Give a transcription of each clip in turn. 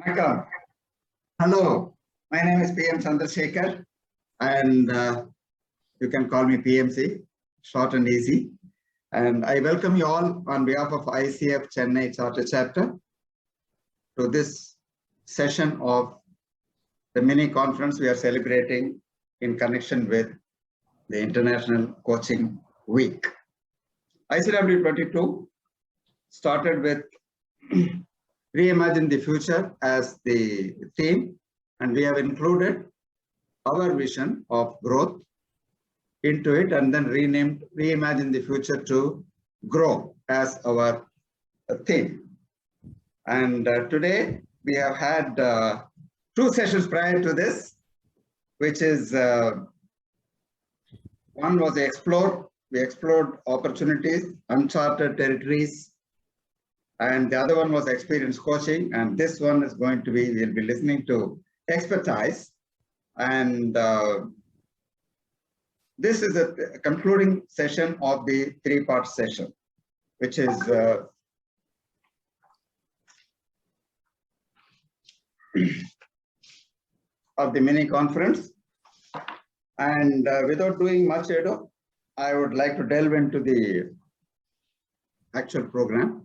Welcome. Hello, my name is PM Chandrasekhar, and you can call me PMC, short and easy. And I welcome you all on behalf of ICF Chennai Charter Chapter to this session of the mini conference we are celebrating in connection with the International Coaching Week. ICW2022 started with Reimagine the Future as the theme, and we have included our vision of growth into it and then renamed Reimagine the Future to Grow as our theme. And today we have had two sessions prior to this, which is one was Explore. We explored opportunities, uncharted territories, and the other one was Experience Coaching. And this one is going to be, we'll be listening to expertise. And this is a concluding session of the three-part session, which is of the mini conference. And without doing much ado, I would like to delve into the actual program.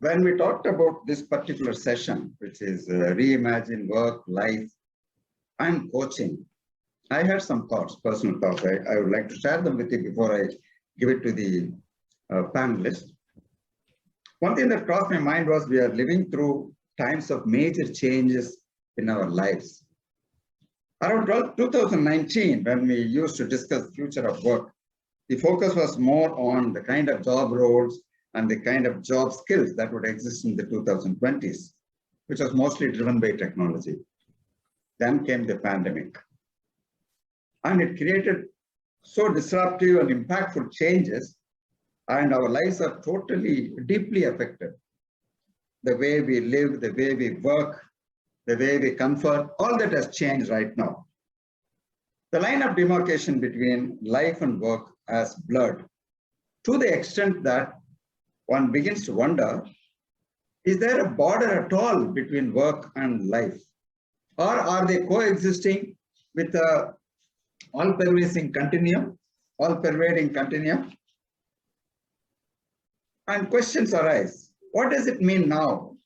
When we talked about this particular session, which is Reimagine Work, Life, and Coaching, I had some thoughts, personal thoughts. I would like to share them with you before I give it to the panelists. One thing that crossed my mind was we are living through times of major changes in our lives. Around 2019, when we used to discuss future of work, the focus was more on the kind of job roles and the kind of job skills that would exist in the 2020s, which was mostly driven by technology. Then came the pandemic. And it created so disruptive and impactful changes, and our lives are totally, deeply affected. The way we live, the way we work, the way we comfort, all that has changed right now. The line of demarcation between life and work has blurred to the extent that one begins to wonder, is there a border at all between work and life? Or are they coexisting with a all-pervading continuum? And questions arise. What does it mean now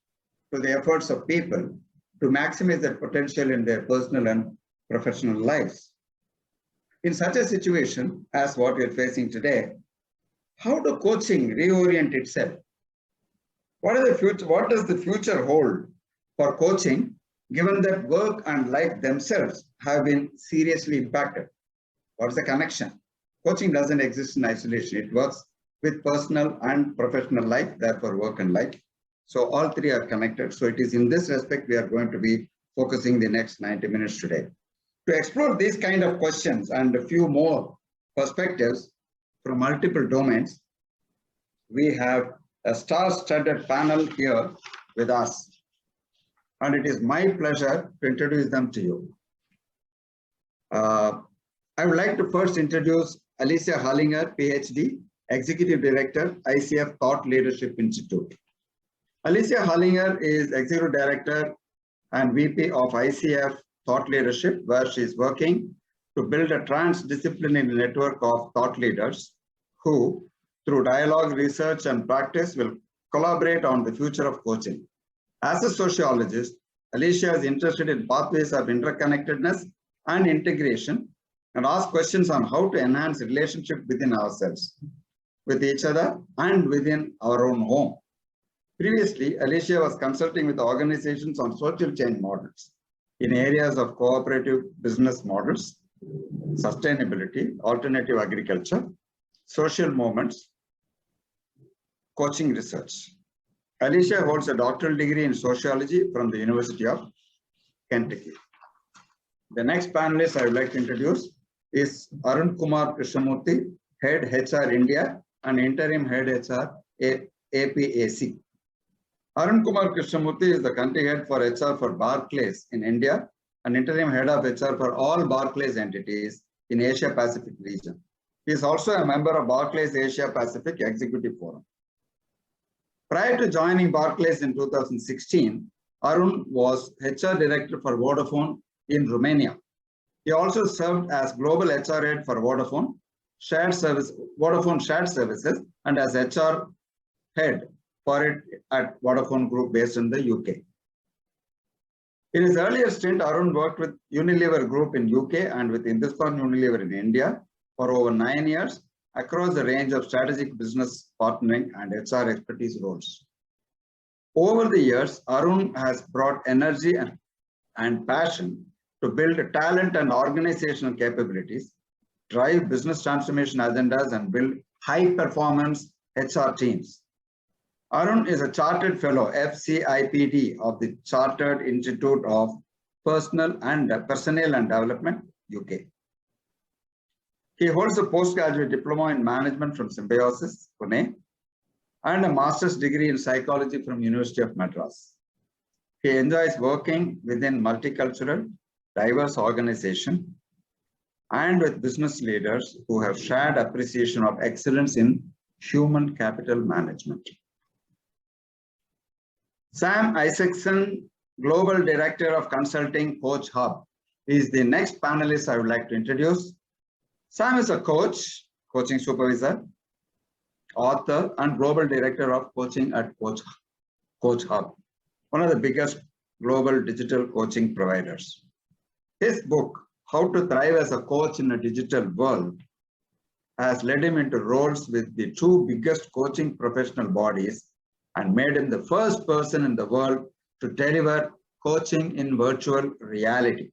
to the efforts of people to maximize their potential in their personal and professional lives? In such a situation as what we are facing today, how do coaching reorient itself? What does the future hold for coaching, given that work and life themselves have been seriously impacted? What's the connection? Coaching doesn't exist in isolation. It works with personal and professional life, therefore work and life. So all three are connected. So it is in this respect we are going to be focusing the next 90 minutes today. To explore these kind of questions and a few more perspectives from multiple domains, we have a star-studded panel here with us. And it is my pleasure to introduce them to you. I would like to first introduce Alicia Hullinger, PhD, Executive Director, ICF Thought Leadership Institute. Alicia Hullinger is Executive Director and VP of ICF Thought Leadership, where she is working to build a transdisciplinary network of thought leaders who, through dialogue, research, and practice, will collaborate on the future of coaching. As a sociologist, Alicia is interested in pathways of interconnectedness and integration, and asks questions on how to enhance relationship within ourselves, with each other, and within our own home. Previously, Alicia was consulting with organizations on social change models in areas of cooperative business models, sustainability, alternative agriculture, social movements, coaching research. Alicia holds a doctoral degree in sociology from the University of Kentucky. The next panelist I would like to introduce is Arun Kumar Krishnamurthy, Head HR India and Interim Head HR APAC. Arun Kumar Krishnamurthy is the country head for HR for Barclays in India and interim head of HR for all Barclays entities in Asia Pacific region. He is also a member of Barclays Asia Pacific Executive Forum. Prior to joining Barclays in 2016, Arun was HR Director for Vodafone in Romania. He also served as Global HR Head for Vodafone Shared Services and as HR Head for it at Vodafone Group based in the UK. In his earlier stint, Arun worked with Unilever Group in UK and with Hindustan Unilever in India for over 9 years across a range of strategic business partnering and HR expertise roles. Over the years, Arun has brought energy and passion to build talent and organizational capabilities, drive business transformation agendas, and build high-performance HR teams. Arun is a Chartered Fellow, FCIPD, of the Chartered Institute of Personnel and Development, UK. He holds a postgraduate diploma in management from Symbiosis, Pune, and a master's degree in psychology from University of Madras. He enjoys working within multicultural, diverse organization and with business leaders who have shared appreciation of excellence in human capital management. Sam Isaacson, Global Director of Consulting, CoachHub, is the next panelist I would like to introduce. Sam is a coach, coaching supervisor, author, and Global Director of Coaching at CoachHub, one of the biggest global digital coaching providers. His book, How to Thrive as a Coach in a Digital World, has led him into roles with the two biggest coaching professional bodies and made him the first person in the world to deliver coaching in virtual reality.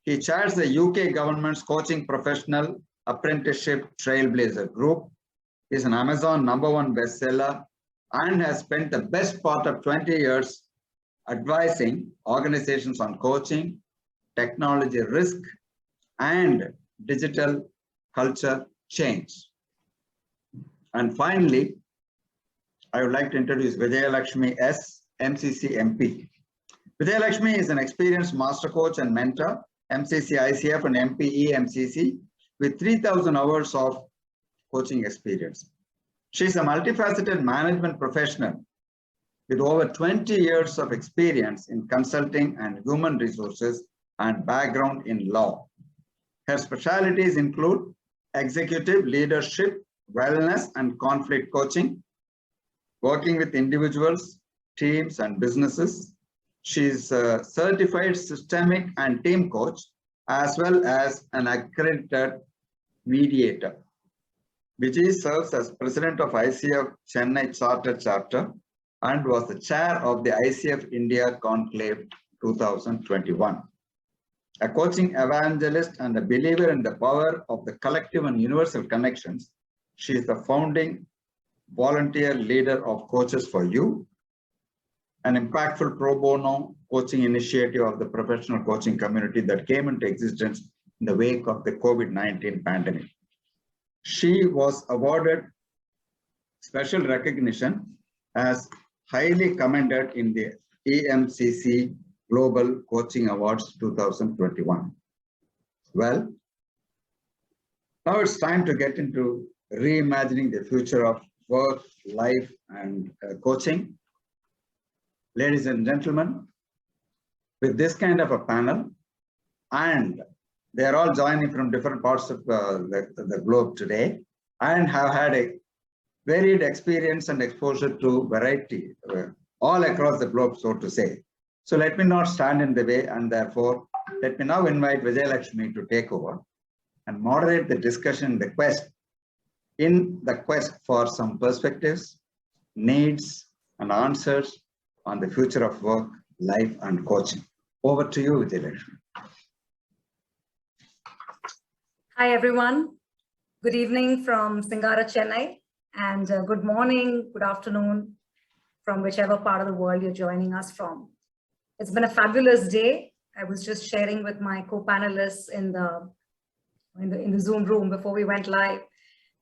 He chairs the UK government's Coaching Professional Apprenticeship Trailblazer Group, is an Amazon #1 bestseller, and has spent the best part of 20 years advising organizations on coaching, technology risk, and digital culture change. And finally, I would like to introduce Vijayalakshmi S, MCC MP. Vijayalakshmi is an experienced master coach and mentor, MCC ICF and MPE MCC, with 3,000 hours of coaching experience. She is a multifaceted management professional with over 20 years of experience in consulting and human resources and background in law. Her specialties include executive leadership, wellness, and conflict coaching, working with individuals, teams, and businesses. She is a certified systemic and team coach, as well as an accredited mediator. Vijay serves as president of ICF Chennai Charter Chapter and was the chair of the ICF India Conclave 2021. A coaching evangelist and a believer in the power of the collective and universal connections, she is the founding volunteer leader of Coaches for You, an impactful pro bono coaching initiative of the professional coaching community that came into existence in the wake of the COVID-19 pandemic. She was awarded special recognition as highly commended in the EMCC Global Coaching Awards 2021. Well, now it's time to get into reimagining the future of work, life, and coaching. Ladies and gentlemen, with this kind of a panel, and they're all joining from different parts of the globe today and have had a varied experience and exposure to variety all across the globe, so to say. So let me not stand in the way, and therefore let me now invite Vijayalakshmi to take over and moderate the discussion in the quest for some perspectives, needs, and answers on the future of work, life, and coaching. Over to you, Vijayalakshmi. Hi, everyone. Good evening from Singara, Chennai, and good morning, good afternoon from whichever part of the world you're joining us from. It's been a fabulous day. I was just sharing with my co-panelists in the Zoom room before we went live.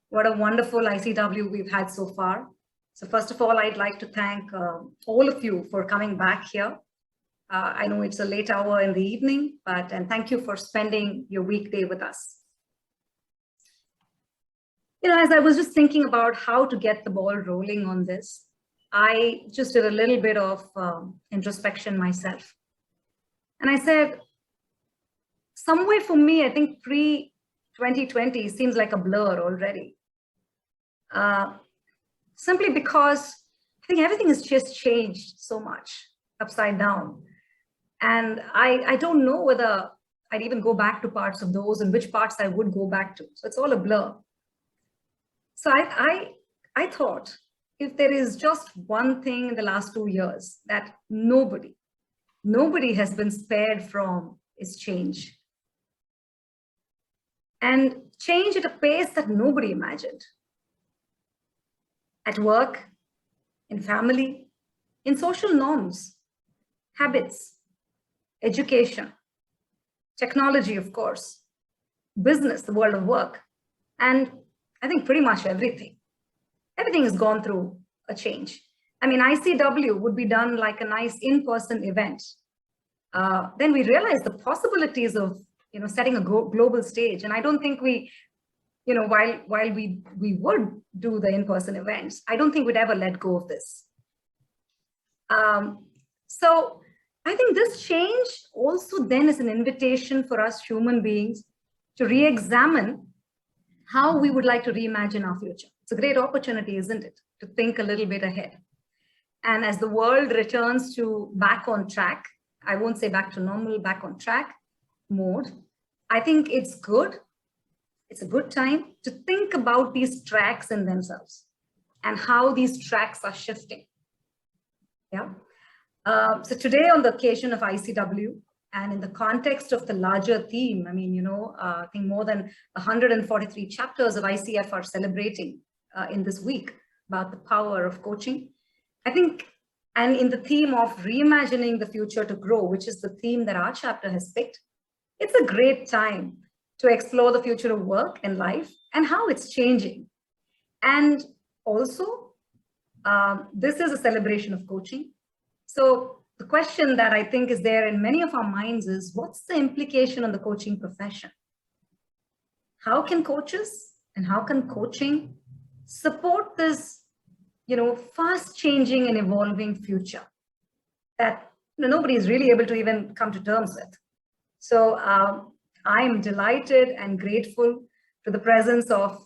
What a wonderful ICW we've had so far. So first of all, I'd like to thank all of you for coming back here. I know it's a late hour in the evening, and thank you for spending your weekday with us. You know, as I was just thinking about how to get the ball rolling on this, I just did a little bit of introspection myself. And I said, somewhere for me, I think pre-2020 seems like a blur already. Simply because I think everything has just changed so much upside down. And I don't know whether I'd even go back to parts of those and which parts I would go back to. So it's all a blur. So I thought, if there is just one thing in the last 2 years that nobody has been spared from, is change. And change at a pace that nobody imagined. At work, in family, in social norms, habits, education, technology, of course, business, the world of work, and I think pretty much everything. Everything has gone through a change. I mean, ICW would be done like a nice in-person event. Then we realized the possibilities of, setting a global stage. And I don't think we, while we would do the in-person events, I don't think we'd ever let go of this. So I think this change also then is an invitation for us human beings to re-examine how we would like to reimagine our future. It's a great opportunity, isn't it, to think a little bit ahead. And as the world returns to back on track, I won't say back to normal, back on track mode, I think it's good. It's a good time to think about these tracks in themselves and how these tracks are shifting. Yeah. So today, on the occasion of ICW, and in the context of the larger theme, I mean, I think more than 143 chapters of ICF are celebrating in this week about the power of coaching. I think, and in the theme of reimagining the future to grow, which is the theme that our chapter has picked, it's a great time to explore the future of work and life and how it's changing. And also, this is a celebration of coaching. So the question that I think is there in many of our minds is, what's the implication on the coaching profession? How can coaches and how can coaching support this, fast changing and evolving future that nobody is really able to even come to terms with? So I'm delighted and grateful to the presence of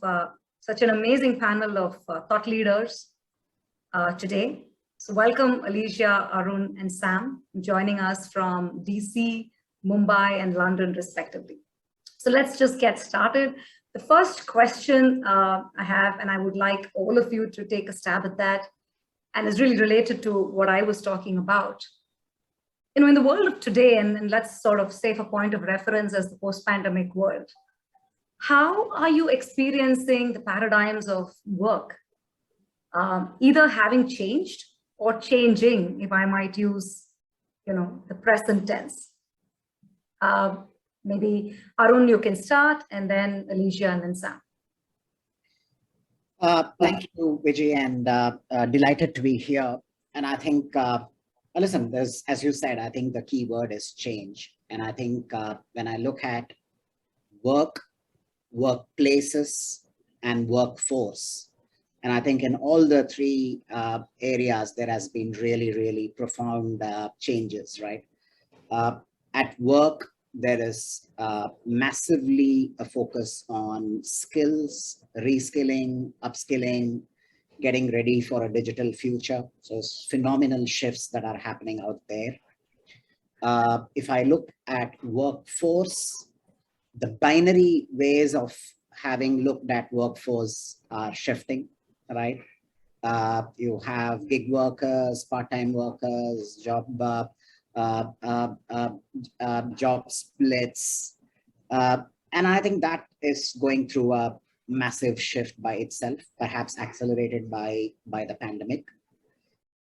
such an amazing panel of thought leaders today. So welcome Alicia, Arun, and Sam, joining us from DC, Mumbai, and London, respectively. So let's just get started. The first question I have, and I would like all of you to take a stab at that, and is really related to what I was talking about. In the world of today, and let's sort of say for point of reference as the post-pandemic world, how are you experiencing the paradigms of work, either having changed or changing, if I might use, the present tense? Maybe Arun, you can start, and then Alicia, and then Sam. Thank you, Vijay, and delighted to be here. And I think, listen, as you said, I think the key word is change. And I think when I look at work, workplaces, and workforce, and I think in all the three areas, there has been really, really profound changes, right? At work, there is massively a focus on skills, reskilling, upskilling, getting ready for a digital future. So it's phenomenal shifts that are happening out there. If I look at workforce, the binary ways of having looked at workforce are shifting, right? You have gig workers, part-time workers, job splits. And I think that is going through a massive shift by itself, perhaps accelerated by the pandemic.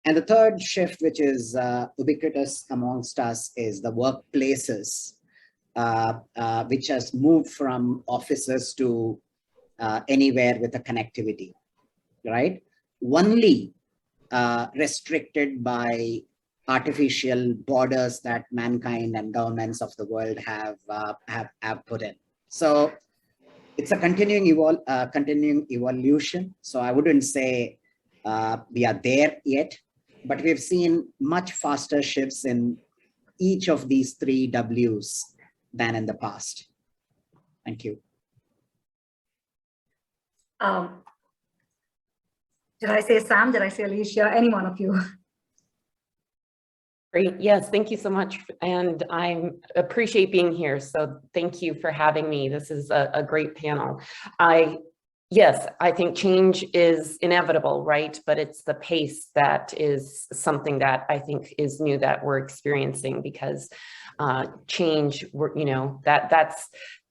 And the third shift, which is ubiquitous amongst us, is the workplaces, which has moved from offices to anywhere with a connectivity, right? Only restricted by artificial borders that mankind and governments of the world have put in. So it's a continuing evolution. So I wouldn't say we are there yet, but we've seen much faster shifts in each of these three Ws than in the past. Thank you. Did I say Sam? Did I say Alicia? Any one of you? Great. Yes, thank you so much. And I appreciate being here. So thank you for having me. This is a great panel. Yes, I think change is inevitable, right? But it's the pace that is something that I think is new that we're experiencing, because change,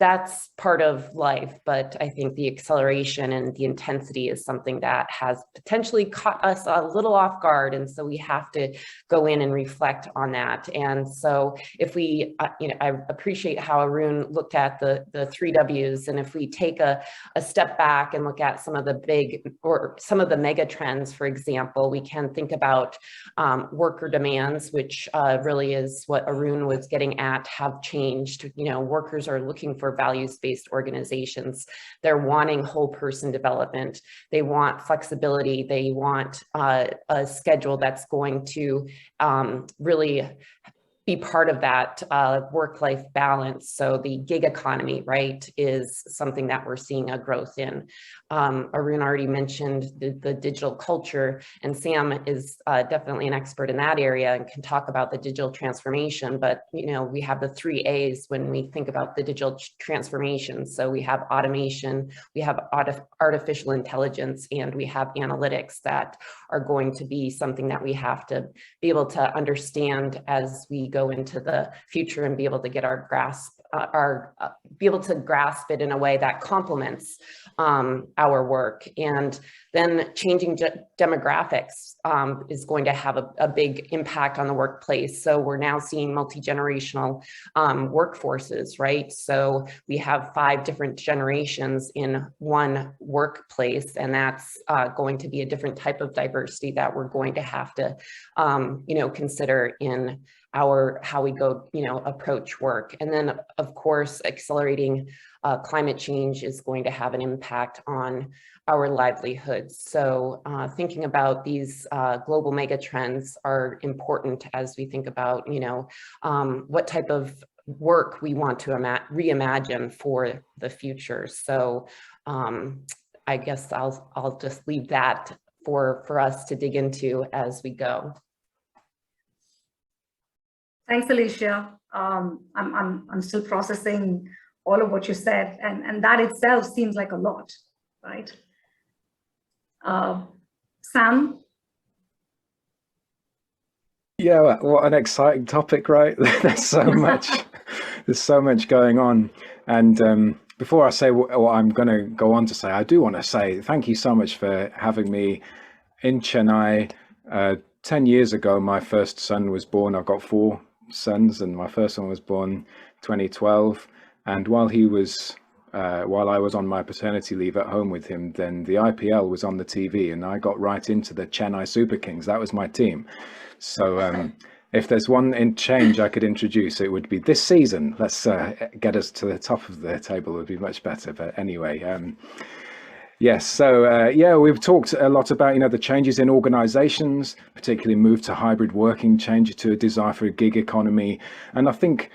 that's part of life. But I think the acceleration and the intensity is something that has potentially caught us a little off guard. And so we have to go in and reflect on that. And so if we, I appreciate how Arun looked at the three Ws. And if we take a step back and look at some of the some of the mega trends, for example, we can think about worker demands, which really is what Arun was getting at, have changed. Workers are looking for values-based organizations. They're wanting whole person development. They want flexibility. They want a schedule that's going to really be part of that work-life balance. So the gig economy, right, is something that we're seeing a growth in. Arun already mentioned the digital culture, and Sam is definitely an expert in that area and can talk about the digital transformation. But we have the 3 A's when we think about the digital transformation. So we have automation, we have artificial intelligence, and we have analytics that are going to be something that we have to be able to understand as we go into the future and be able to get our grasp, be able to grasp it in a way that complements our work. And then changing demographics is going to have a big impact on the workplace. So we're now seeing multi-generational workforces, right? So we have 5 different generations in one workplace, and that's going to be a different type of diversity that we're going to have to, consider in how we go, approach work. And then, of course, accelerating climate change is going to have an impact on our livelihoods. So thinking about these global mega trends are important as we think about, what type of work we want to reimagine for the future. So I guess I'll just leave that for us to dig into as we go. Thanks, Alicia. I'm still processing all of what you said, and that itself seems like a lot, right? Sam? Yeah, what an exciting topic, right? There's so much, there's so much going on. And before I say what I'm going to go on to say, I do want to say thank you so much for having me in Chennai. 10 years ago, my first son was born. I've got 4 sons, and my first one was born 2012. And while I was on my paternity leave at home with him, then the IPL was on the TV, and I got right into the Chennai Super Kings. That was my team. So if there's one change I could introduce, it would be this season. Let's get us to the top of the table. Would be much better. But anyway, yes. So we've talked a lot about the changes in organisations, particularly move to hybrid working, change to a desire for a gig economy, and I think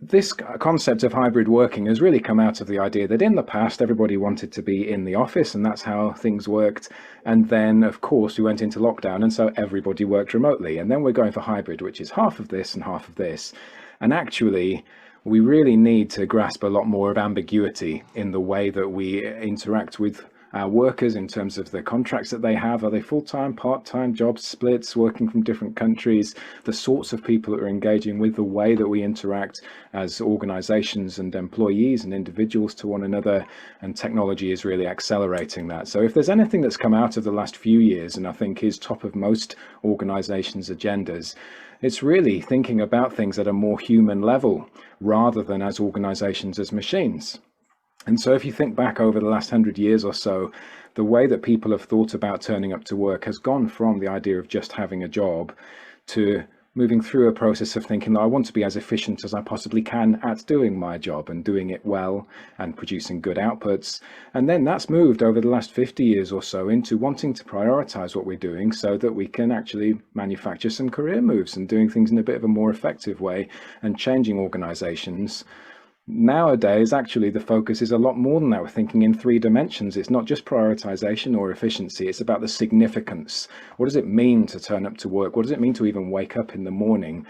this concept of hybrid working has really come out of the idea that in the past everybody wanted to be in the office, and that's how things worked. And then, of course, we went into lockdown, and so everybody worked remotely. And then we're going for hybrid, which is half of this and half of this. And actually, we really need to grasp a lot more of ambiguity in the way that we interact with our workers in terms of the contracts that they have. Are they full-time, part-time, job splits, working from different countries, the sorts of people that are engaging with, the way that we interact as organizations and employees and individuals to one another, and technology is really accelerating that. So if there's anything that's come out of the last few years, and I think is top of most organizations' agendas, it's really thinking about things at a more human level rather than as organizations as machines. And so if you think back over the last 100 years or so, the way that people have thought about turning up to work has gone from the idea of just having a job to moving through a process of thinking that I want to be as efficient as I possibly can at doing my job and doing it well and producing good outputs. And then that's moved over the last 50 years or so into wanting to prioritize what we're doing so that we can actually manufacture some career moves and doing things in a bit of a more effective way and changing organizations. Nowadays, actually, the focus is a lot more than that. We're thinking in 3 dimensions. It's not just prioritization or efficiency. It's about the significance. What does it mean to turn up to work? What does it mean to even wake up in the morning?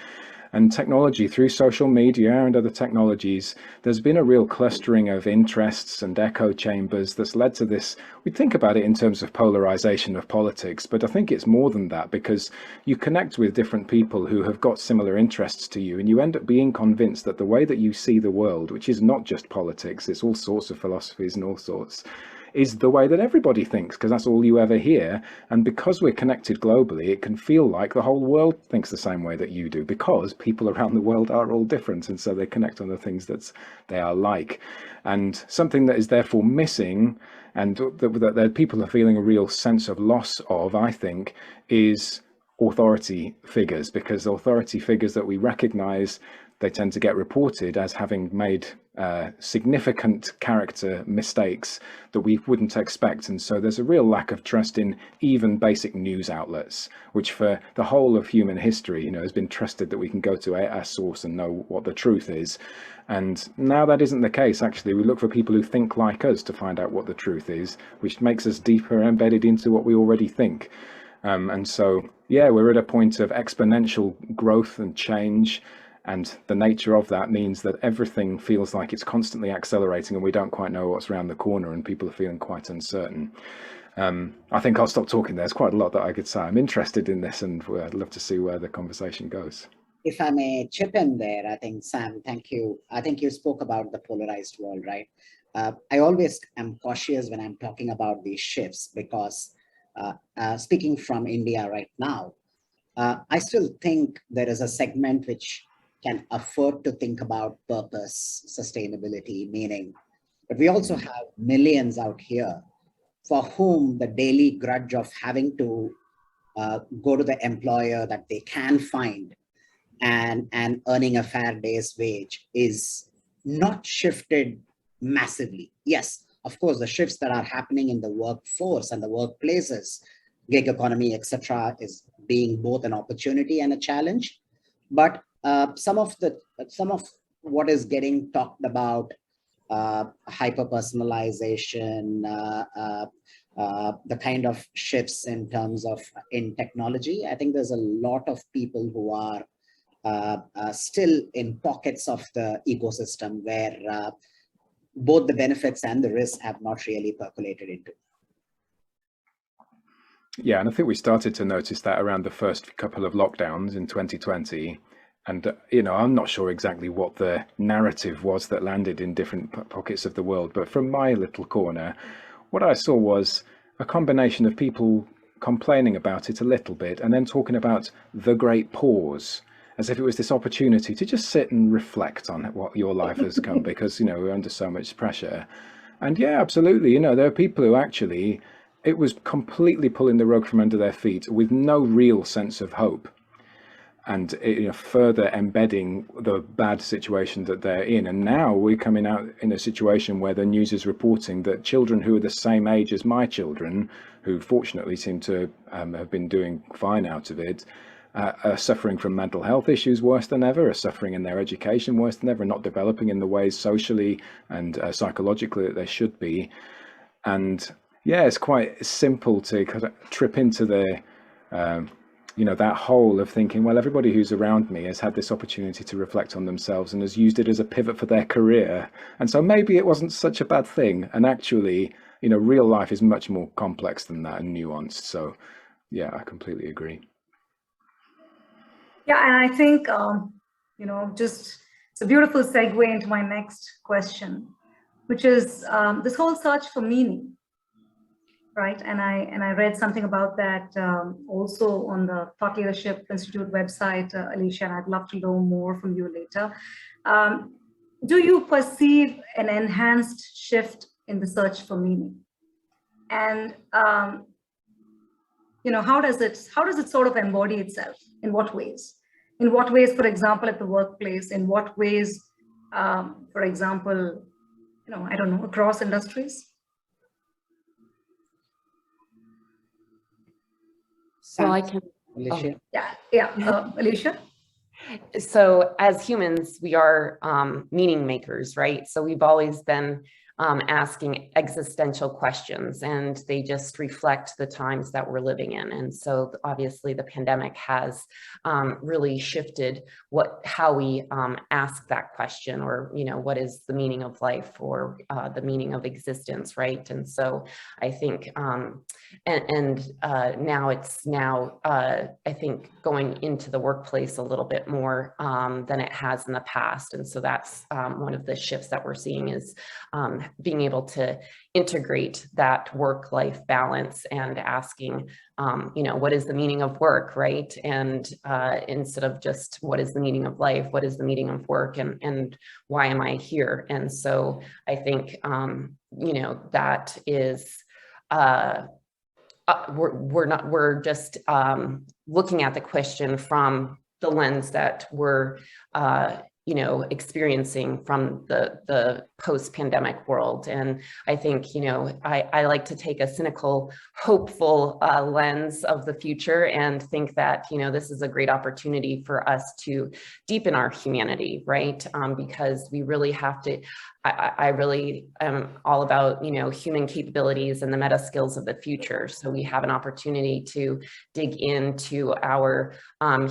And technology, through social media and other technologies, there's been a real clustering of interests and echo chambers that's led to this. We think about it in terms of polarization of politics, but I think it's more than that, because you connect with different people who have got similar interests to you, and you end up being convinced that the way that you see the world, which is not just politics, it's all sorts of philosophies and all sorts, is the way that everybody thinks, because that's all you ever hear. And because we're connected globally, it can feel like the whole world thinks the same way that you do, because people around the world are all different, and so they connect on the things that they are like. And something that is therefore missing, and that people are feeling a real sense of loss of, I think, is authority figures, because authority figures that we recognize, they tend to get reported as having made significant character mistakes that we wouldn't expect. And so there's a real lack of trust in even basic news outlets, which for the whole of human history, has been trusted that we can go to a source and know what the truth is. And now that isn't the case. Actually, we look for people who think like us to find out what the truth is, which makes us deeper embedded into what we already think. And so, yeah, we're at a point of exponential growth and change. And the nature of that means that everything feels like it's constantly accelerating, and we don't quite know what's around the corner, and people are feeling quite uncertain. I think I'll stop talking. There's quite a lot that I could say. I'm interested in this, and I'd love to see where the conversation goes. If I may chip in there, I think, Sam, thank you. I think you spoke about the polarized world, right? I always am cautious when I'm talking about these shifts, because speaking from India right now, I still think there is a segment which can afford to think about purpose, sustainability, meaning, but we also have millions out here for whom the daily grudge of having to go to the employer that they can find and earning a fair day's wage is not shifted massively. Yes, of course, the shifts that are happening in the workforce and the workplaces, gig economy, etc., is being both an opportunity and a challenge. But some of what is getting talked about, hyper-personalization, the kind of shifts in terms of in technology, I think there's a lot of people who are still in pockets of the ecosystem where both the benefits and the risks have not really percolated into. Yeah, and I think we started to notice that around the first couple of lockdowns in 2020. And, I'm not sure exactly what the narrative was that landed in different pockets of the world. But from my little corner, what I saw was a combination of people complaining about it a little bit and then talking about the great pause, as if it was this opportunity to just sit and reflect on what your life has come, because, we're under so much pressure. And yeah, absolutely. There are people who actually, it was completely pulling the rug from under their feet with no real sense of hope. And further embedding the bad situation that they're in. And now we're coming out in a situation where the news is reporting that children who are the same age as my children, who fortunately seem to have been doing fine out of it, are suffering from mental health issues worse than ever, are suffering in their education worse than ever, not developing in the ways socially and psychologically that they should be. And yeah, it's quite simple to kind of trip into the that hole of thinking, well, everybody who's around me has had this opportunity to reflect on themselves and has used it as a pivot for their career. And so maybe it wasn't such a bad thing. And actually, real life is much more complex than that and nuanced. So yeah, I completely agree. Yeah, and I think, just it's a beautiful segue into my next question, which is this whole search for meaning. Right, and I read something about that also on the Thought Leadership Institute website, Alicia, and I'd love to know more from you later. Do you perceive an enhanced shift in the search for meaning? And how does it sort of embody itself? In what ways? In what ways, for example, at the workplace, in what ways, for example, I don't know, across industries? So I can, Alicia? Yeah, Alicia? So as humans, we are meaning makers, right? So we've always been asking existential questions, and they just reflect the times that we're living in. And so obviously the pandemic has really shifted how we ask that question, or, what is the meaning of life, or the meaning of existence, right? And so I think, now I think going into the workplace a little bit more than it has in the past. And so that's one of the shifts that we're seeing is being able to integrate that work-life balance and asking, what is the meaning of work, right? And instead of just what is the meaning of life, what is the meaning of work, and why am I here? And so I think, that is, we're just looking at the question from the lens that we're, experiencing from the post-pandemic world. And I think, I like to take a cynical, hopeful lens of the future and think that, this is a great opportunity for us to deepen our humanity, right? Because we really have to, I really am all about, human capabilities and the meta skills of the future. So we have an opportunity to dig into our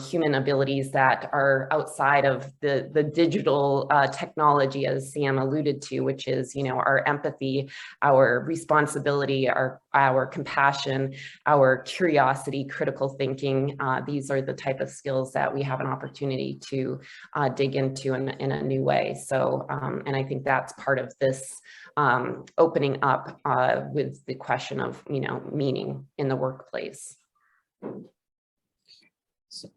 human abilities that are outside of the digital technology, as Sam alluded to, which is, our empathy, our responsibility, our compassion, our curiosity, critical thinking. These are the type of skills that we have an opportunity to dig into in a new way. So, and I think that's part of this opening up with the question of, meaning in the workplace. So,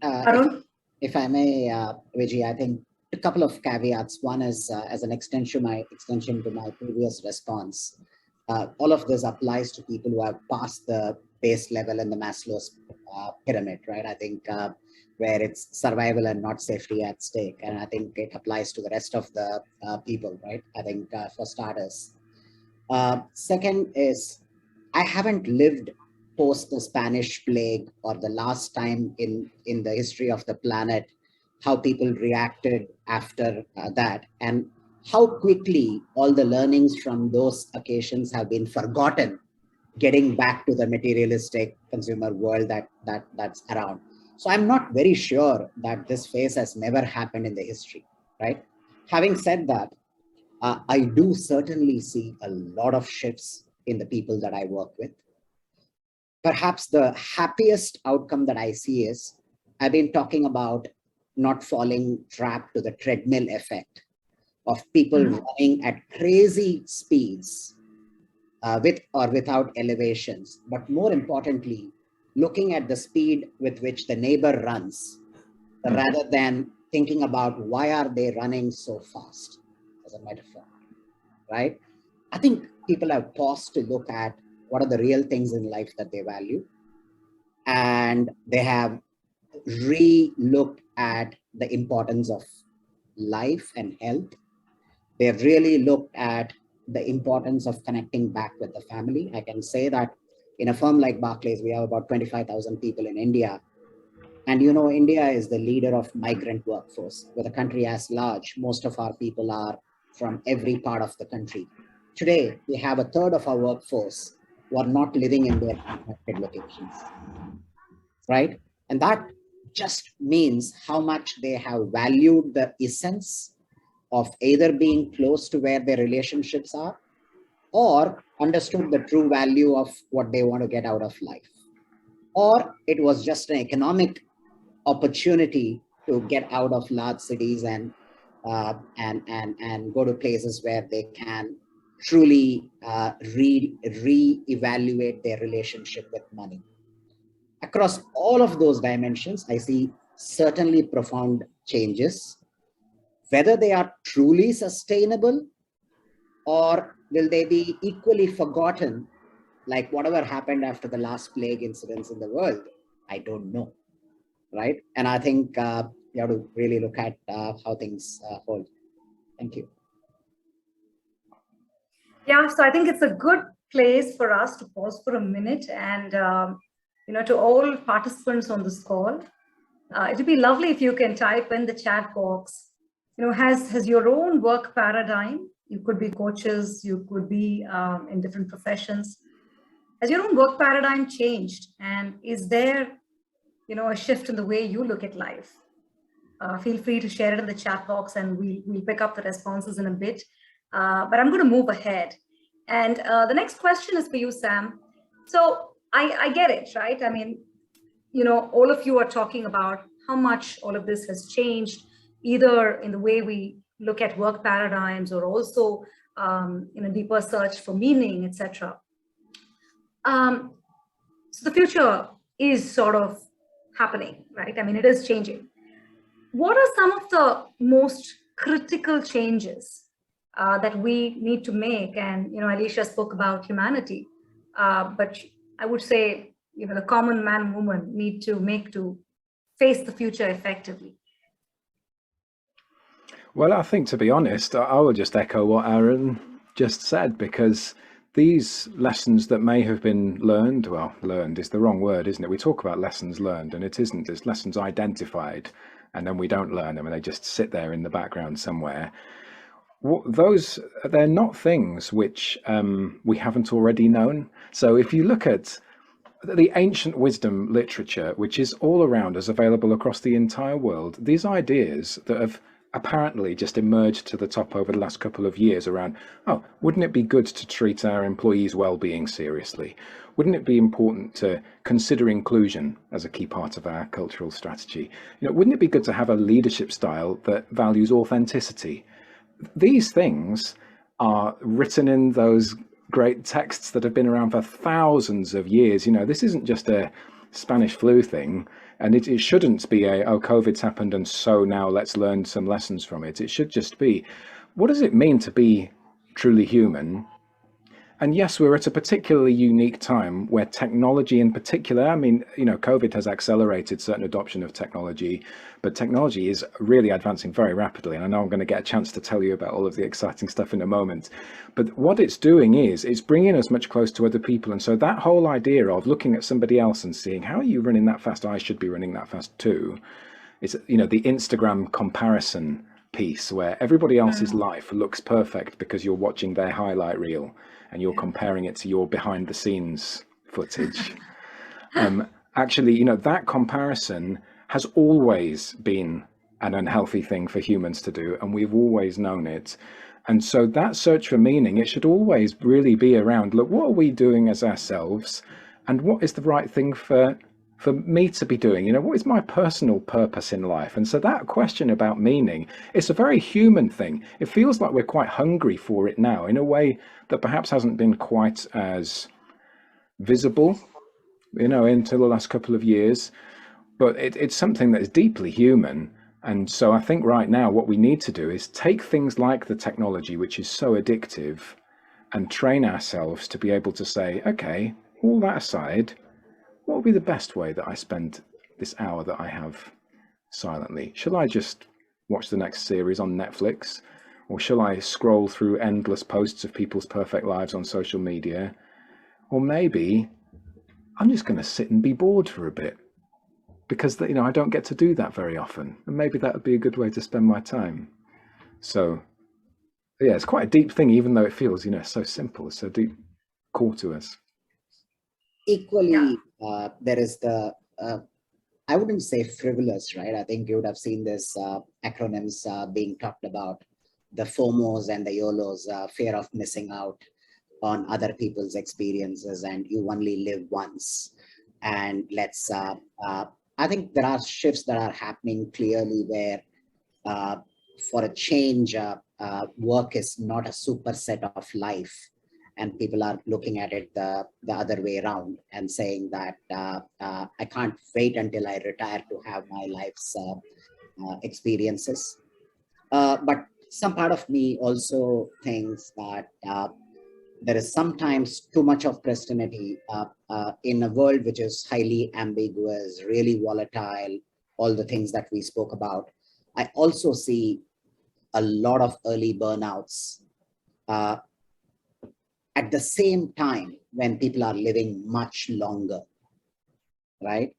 Arun? if I may, Vijay, I think a couple of caveats. One is as an extension to my previous response. All of this applies to people who have passed the base level in the Maslow's pyramid, right? I think where it's survival and not safety at stake. And I think it applies to the rest of the people, right? I think for starters. Second is, I haven't lived post the Spanish plague or the last time in the history of the planet, how people reacted after that, and how quickly all the learnings from those occasions have been forgotten, getting back to the materialistic consumer world that's around. So I'm not very sure that this phase has never happened in the history, right? Having said that, I do certainly see a lot of shifts in the people that I work with. Perhaps the happiest outcome that I see is, I've been talking about not falling trapped to the treadmill effect of people running at crazy speeds with or without elevations, but more importantly, looking at the speed with which the neighbor runs, rather than thinking about why are they running so fast, as a metaphor, right? I think people have paused to look at what are the real things in life that they value, and they have re-looked at the importance of life and health. They have really looked at the importance of connecting back with the family. I can say that in a firm like Barclays, we have about 25,000 people in India. And India is the leader of migrant workforce. With a country as large, most of our people are from every part of the country. Today, we have a third of our workforce who are not living in their contracted locations, right? And that just means how much they have valued the essence of either being close to where their relationships are, or understood the true value of what they want to get out of life. Or it was just an economic opportunity to get out of large cities and go to places where they can truly re-evaluate their relationship with money. Across all of those dimensions, I see certainly profound changes. Whether they are truly sustainable, or will they be equally forgotten, like whatever happened after the last plague incidents in the world, I don't know, right? And I think you have to really look at how things hold. Thank you. Yeah, so I think it's a good place for us to pause for a minute and, to all participants on this call, it would be lovely if you can type in the chat box, has your own work paradigm, you could be coaches, you could be in different professions, has your own work paradigm changed? And is there, a shift in the way you look at life? Feel free to share it in the chat box and we'll pick up the responses in a bit. But I'm going to move ahead. And the next question is for you, Sam. So I get it, right? I mean, all of you are talking about how much all of this has changed, either in the way we look at work paradigms or also in a deeper search for meaning, etc. So the future is sort of happening, right? I mean, it is changing. What are some of the most critical changes that we need to make? And, Alicia spoke about humanity, but I would say, the common man and woman need to make to face the future effectively. Well, I think, to be honest, I will just echo what Arun just said, because these lessons that may have been learned, well, learned is the wrong word, isn't it? We talk about lessons learned, and it isn't. There's lessons identified, and then we don't learn them, and they just sit there in the background somewhere. They're not things which we haven't already known. So if you look at the ancient wisdom literature, which is all around us, available across the entire world, these ideas that have apparently just emerged to the top over the last couple of years around, oh, wouldn't it be good to treat our employees' well-being seriously? Wouldn't it be important to consider inclusion as a key part of our cultural strategy? Wouldn't it be good to have a leadership style that values authenticity? These things are written in those great texts that have been around for thousands of years. This isn't just a Spanish flu thing, and it shouldn't be COVID's happened and so now let's learn some lessons from it. It should just be, what does it mean to be truly human? And yes, we're at a particularly unique time where technology in particular, I mean, COVID has accelerated certain adoption of technology, but technology is really advancing very rapidly. And I know I'm going to get a chance to tell you about all of the exciting stuff in a moment. But what it's doing is it's bringing us much closer to other people. And so that whole idea of looking at somebody else and seeing, how are you running that fast? I should be running that fast too. It's, the Instagram comparison piece where everybody else's life looks perfect because you're watching their highlight reel and you're comparing it to your behind the scenes footage. Actually, that comparison has always been an unhealthy thing for humans to do, and we've always known it. And so that search for meaning, it should always really be around, look, what are we doing as ourselves, and what is the right thing for me to be doing? What is my personal purpose in life? And so that question about meaning, it's a very human thing. It feels like we're quite hungry for it now in a way that perhaps hasn't been quite as visible, until the last couple of years. But it's something that is deeply human. And so I think right now what we need to do is take things like the technology, which is so addictive, and train ourselves to be able to say, okay, all that aside, what would be the best way that I spend this hour that I have silently? Shall I just watch the next series on Netflix? Or shall I scroll through endless posts of people's perfect lives on social media? Or maybe I'm just going to sit and be bored for a bit, because I don't get to do that very often. And maybe that would be a good way to spend my time. So yeah, it's quite a deep thing, even though it feels, so simple, so deep, core to us. Equally, there is the, I wouldn't say frivolous, right? I think you would have seen this acronyms being talked about, the FOMOs and the YOLOs, fear of missing out on other people's experiences, and you only live once. And I think there are shifts that are happening clearly where for a change, work is not a superset of life. And people are looking at it the other way around and saying that I can't wait until I retire to have my life's experiences. But some part of me also thinks that there is sometimes too much of Christianity in a world which is highly ambiguous, really volatile, all the things that we spoke about, I also see a lot of early burnouts at the same time when people are living much longer, right?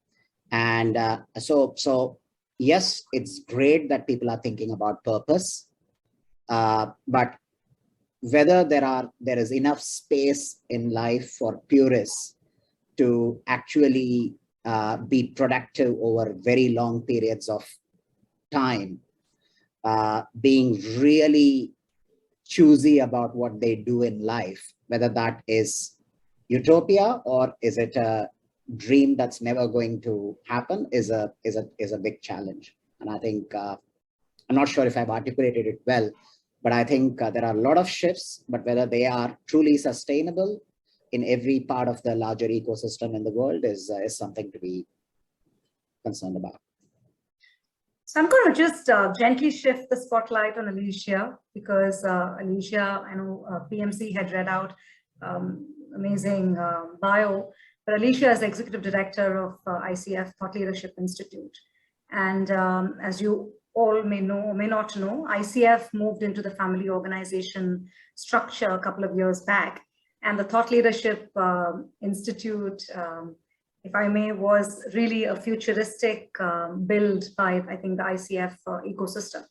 And so yes, it's great that people are thinking about purpose, but whether there is enough space in life for purists to actually be productive over very long periods of time, being really choosy about what they do in life, whether that is utopia or is it a dream that's never going to happen, is a big challenge. And I think I'm not sure if I've articulated it well, but I think there are a lot of shifts, but whether they are truly sustainable in every part of the larger ecosystem in the world is something to be concerned about. So I'm going to just gently shift the spotlight on Alicia, because Alicia, I know PMC had read out amazing bio, but Alicia is Executive Director of ICF Thought Leadership Institute. And as you all may know or may not know, ICF moved into the family organization structure a couple of years back. And the Thought Leadership Institute, if I may, was really a futuristic build by, I think, the ICF ecosystem.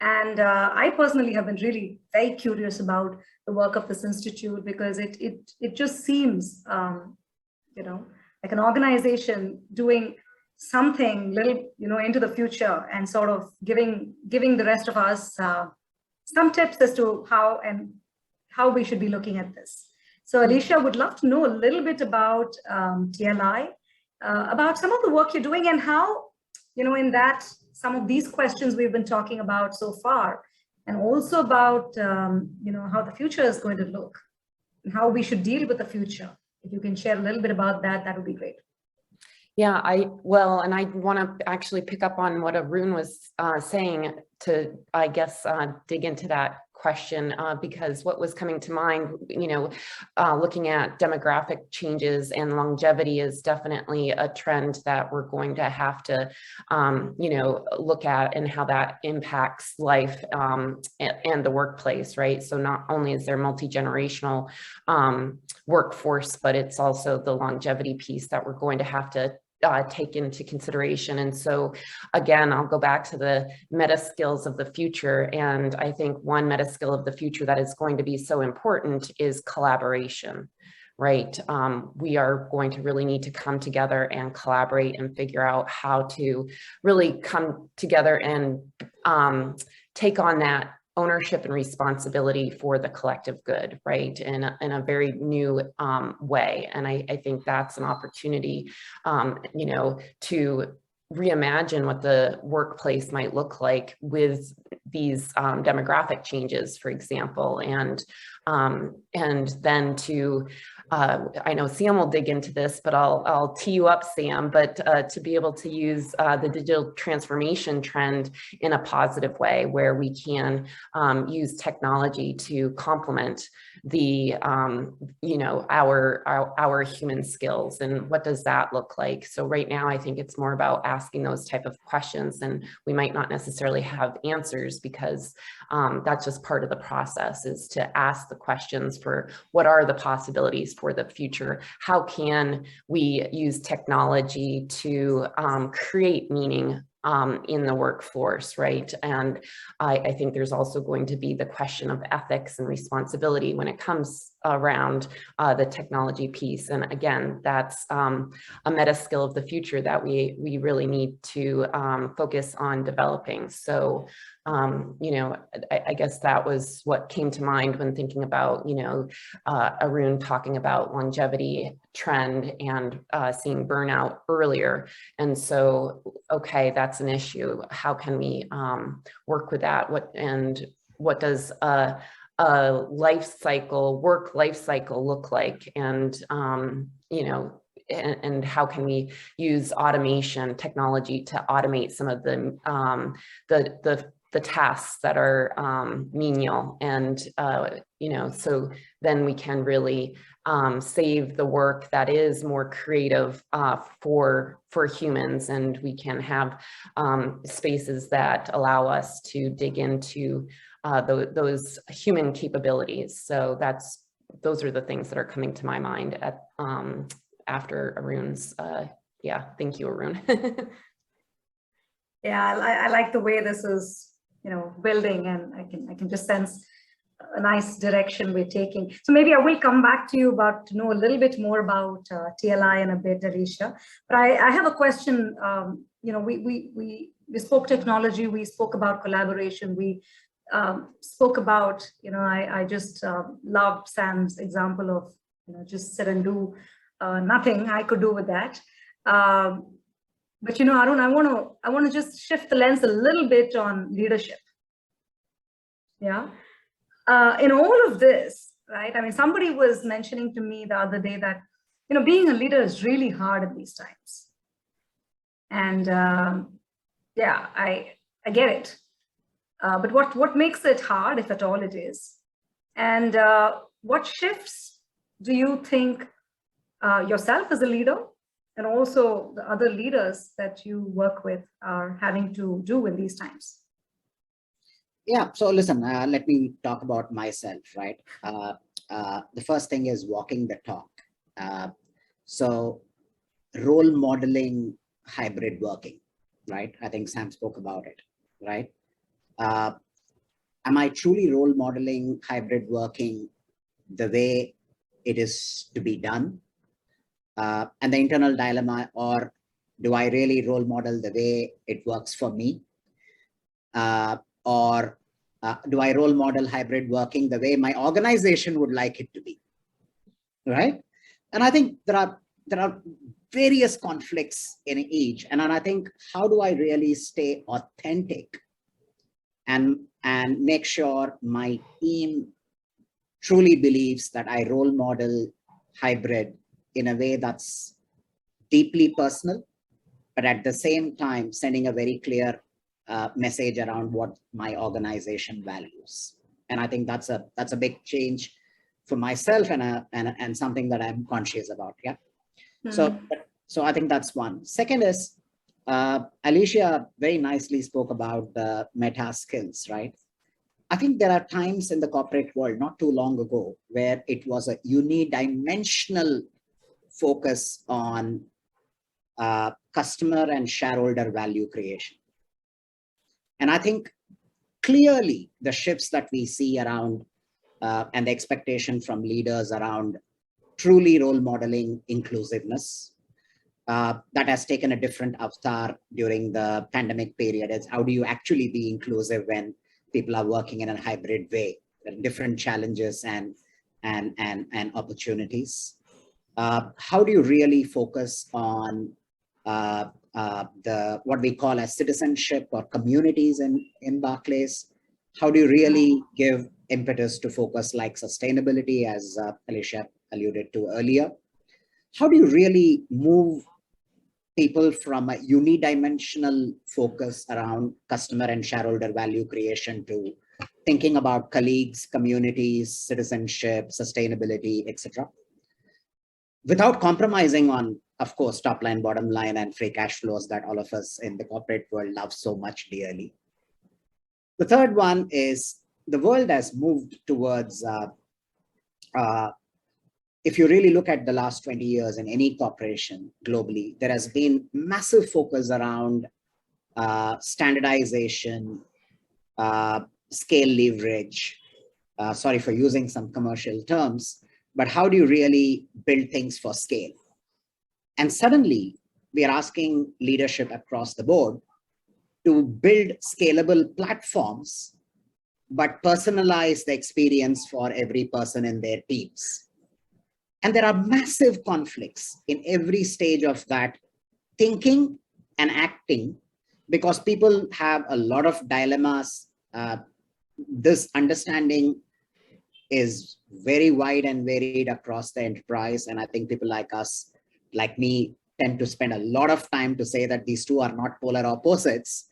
And I personally have been really very curious about the work of this institute, because it just seems, like an organization doing something little, into the future, and sort of giving the rest of us some tips as to how we should be looking at this. So Alicia, would love to know a little bit about TLI, about some of the work you're doing, and how, in that, some of these questions we've been talking about so far, and also about, how the future is going to look and how we should deal with the future. If you can share a little bit about that, that would be great. Yeah, I want to actually pick up on what Arun was saying to, I guess, dig into that question, because what was coming to mind, looking at demographic changes and longevity is definitely a trend that we're going to have to, look at, and how that impacts life and the workplace, right? So not only is there multi-generational workforce, but it's also the longevity piece that we're going to have to take into consideration. And so again, I'll go back to the meta skills of the future. And I think one meta skill of the future that is going to be so important is collaboration, right? We are going to really need to come together and collaborate and figure out how to really come together and take on that ownership and responsibility for the collective good, right? In a very new way. And I think that's an opportunity, to reimagine what the workplace might look like with these demographic changes, for example, and then to, I know Sam will dig into this, but I'll tee you up, Sam, but to be able to use the digital transformation trend in a positive way, where we can use technology to complement the, our human skills. And what does that look like? So right now, I think it's more about asking those type of questions, and we might not necessarily have answers, because that's just part of the process, is to ask the questions for what are the possibilities for the future? How can we use technology to create meaning in the workforce, right? And I think there's also going to be the question of ethics and responsibility when it comes around the technology piece. And again, that's a meta skill of the future that we really need to focus on developing. So, I guess that was what came to mind when thinking about, Arun talking about longevity trend and seeing burnout earlier. And so, okay, that's an issue. How can we work with that? What does a work life cycle look like? And, and how can we use automation technology to automate some of the tasks that are menial, and so then we can really save the work that is more creative for humans, and we can have spaces that allow us to dig into those human capabilities. So those are the things that are coming to my mind at after Arun's. Yeah, thank you, Arun. Yeah, I like the way this is, building, and I can just sense a nice direction we're taking. So maybe I will come back to you to know a little bit more about TLI in a bit, Alicia. But I have a question. We spoke technology, we spoke about collaboration, we spoke about, I just love Sam's example of, just sit and do nothing. I could do with that. But Arun, I want to just shift the lens a little bit on leadership. Yeah. In all of this, right? I mean, somebody was mentioning to me the other day that, being a leader is really hard in these times. And yeah, I get it. But what makes it hard, if at all it is? And what shifts do you think yourself as a leader and also the other leaders that you work with are having to do in these times? Yeah, so listen, let me talk about myself, right? The first thing is walking the talk. So role modeling hybrid working, right? I think Sam spoke about it, right? Am I truly role modeling hybrid working the way it is to be done? And the internal dilemma, or do I really role model the way it works for me? Or do I role model hybrid working the way my organization would like it to be, right? And I think there are various conflicts in each, and I think, how do I really stay authentic and make sure my team truly believes that I role model hybrid in a way that's deeply personal, but at the same time sending a very clear message around what my organization values. And I think that's a big change for myself, and something that I'm conscious about. Yeah. Mm-hmm. So I think that's one. Second is, Alicia very nicely spoke about the meta skills, right? I think there are times in the corporate world not too long ago where it was a unidimensional focus on customer and shareholder value creation. And I think clearly the shifts that we see around and the expectation from leaders around truly role modeling inclusiveness, that has taken a different avatar during the pandemic period. Is how do you actually be inclusive when people are working in a hybrid way? There are different challenges and opportunities. How do you really focus on what we call as citizenship or communities in Barclays? How do you really give impetus to focus like sustainability, as Alicia alluded to earlier? How do you really move people from a unidimensional focus around customer and shareholder value creation to thinking about colleagues, communities, citizenship, sustainability, etc., without compromising on, of course, top line, bottom line, and free cash flows that all of us in the corporate world love so much dearly? The third one is, the world has moved towards, if you really look at the last 20 years in any corporation globally, there has been massive focus around standardization, scale leverage. Sorry for using some commercial terms, but how do you really build things for scale? And suddenly we are asking leadership across the board to build scalable platforms, but personalize the experience for every person in their teams. And there are massive conflicts in every stage of that thinking and acting, because people have a lot of dilemmas. This understanding is very wide and varied across the enterprise. And I think people like us, like me, tend to spend a lot of time to say that these two are not polar opposites.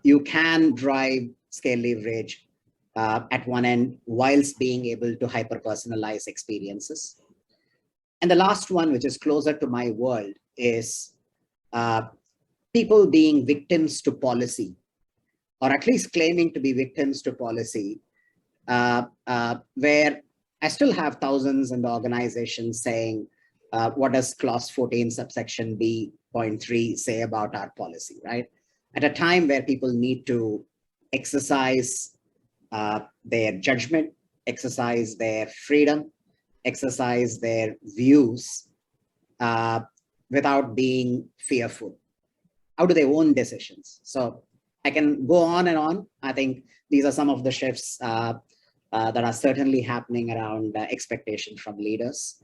You can drive scale leverage at one end, whilst being able to hyper-personalize experiences. And the last one, which is closer to my world, is people being victims to policy, or at least claiming to be victims to policy, where I still have thousands in the organization saying, what does clause 14 subsection B.3 say about our policy, right? At a time where people need to exercise their judgment, exercise their freedom, exercise their views without being fearful. How do they own decisions? So I can go on and on. I think these are some of the shifts that are certainly happening around expectation from leaders.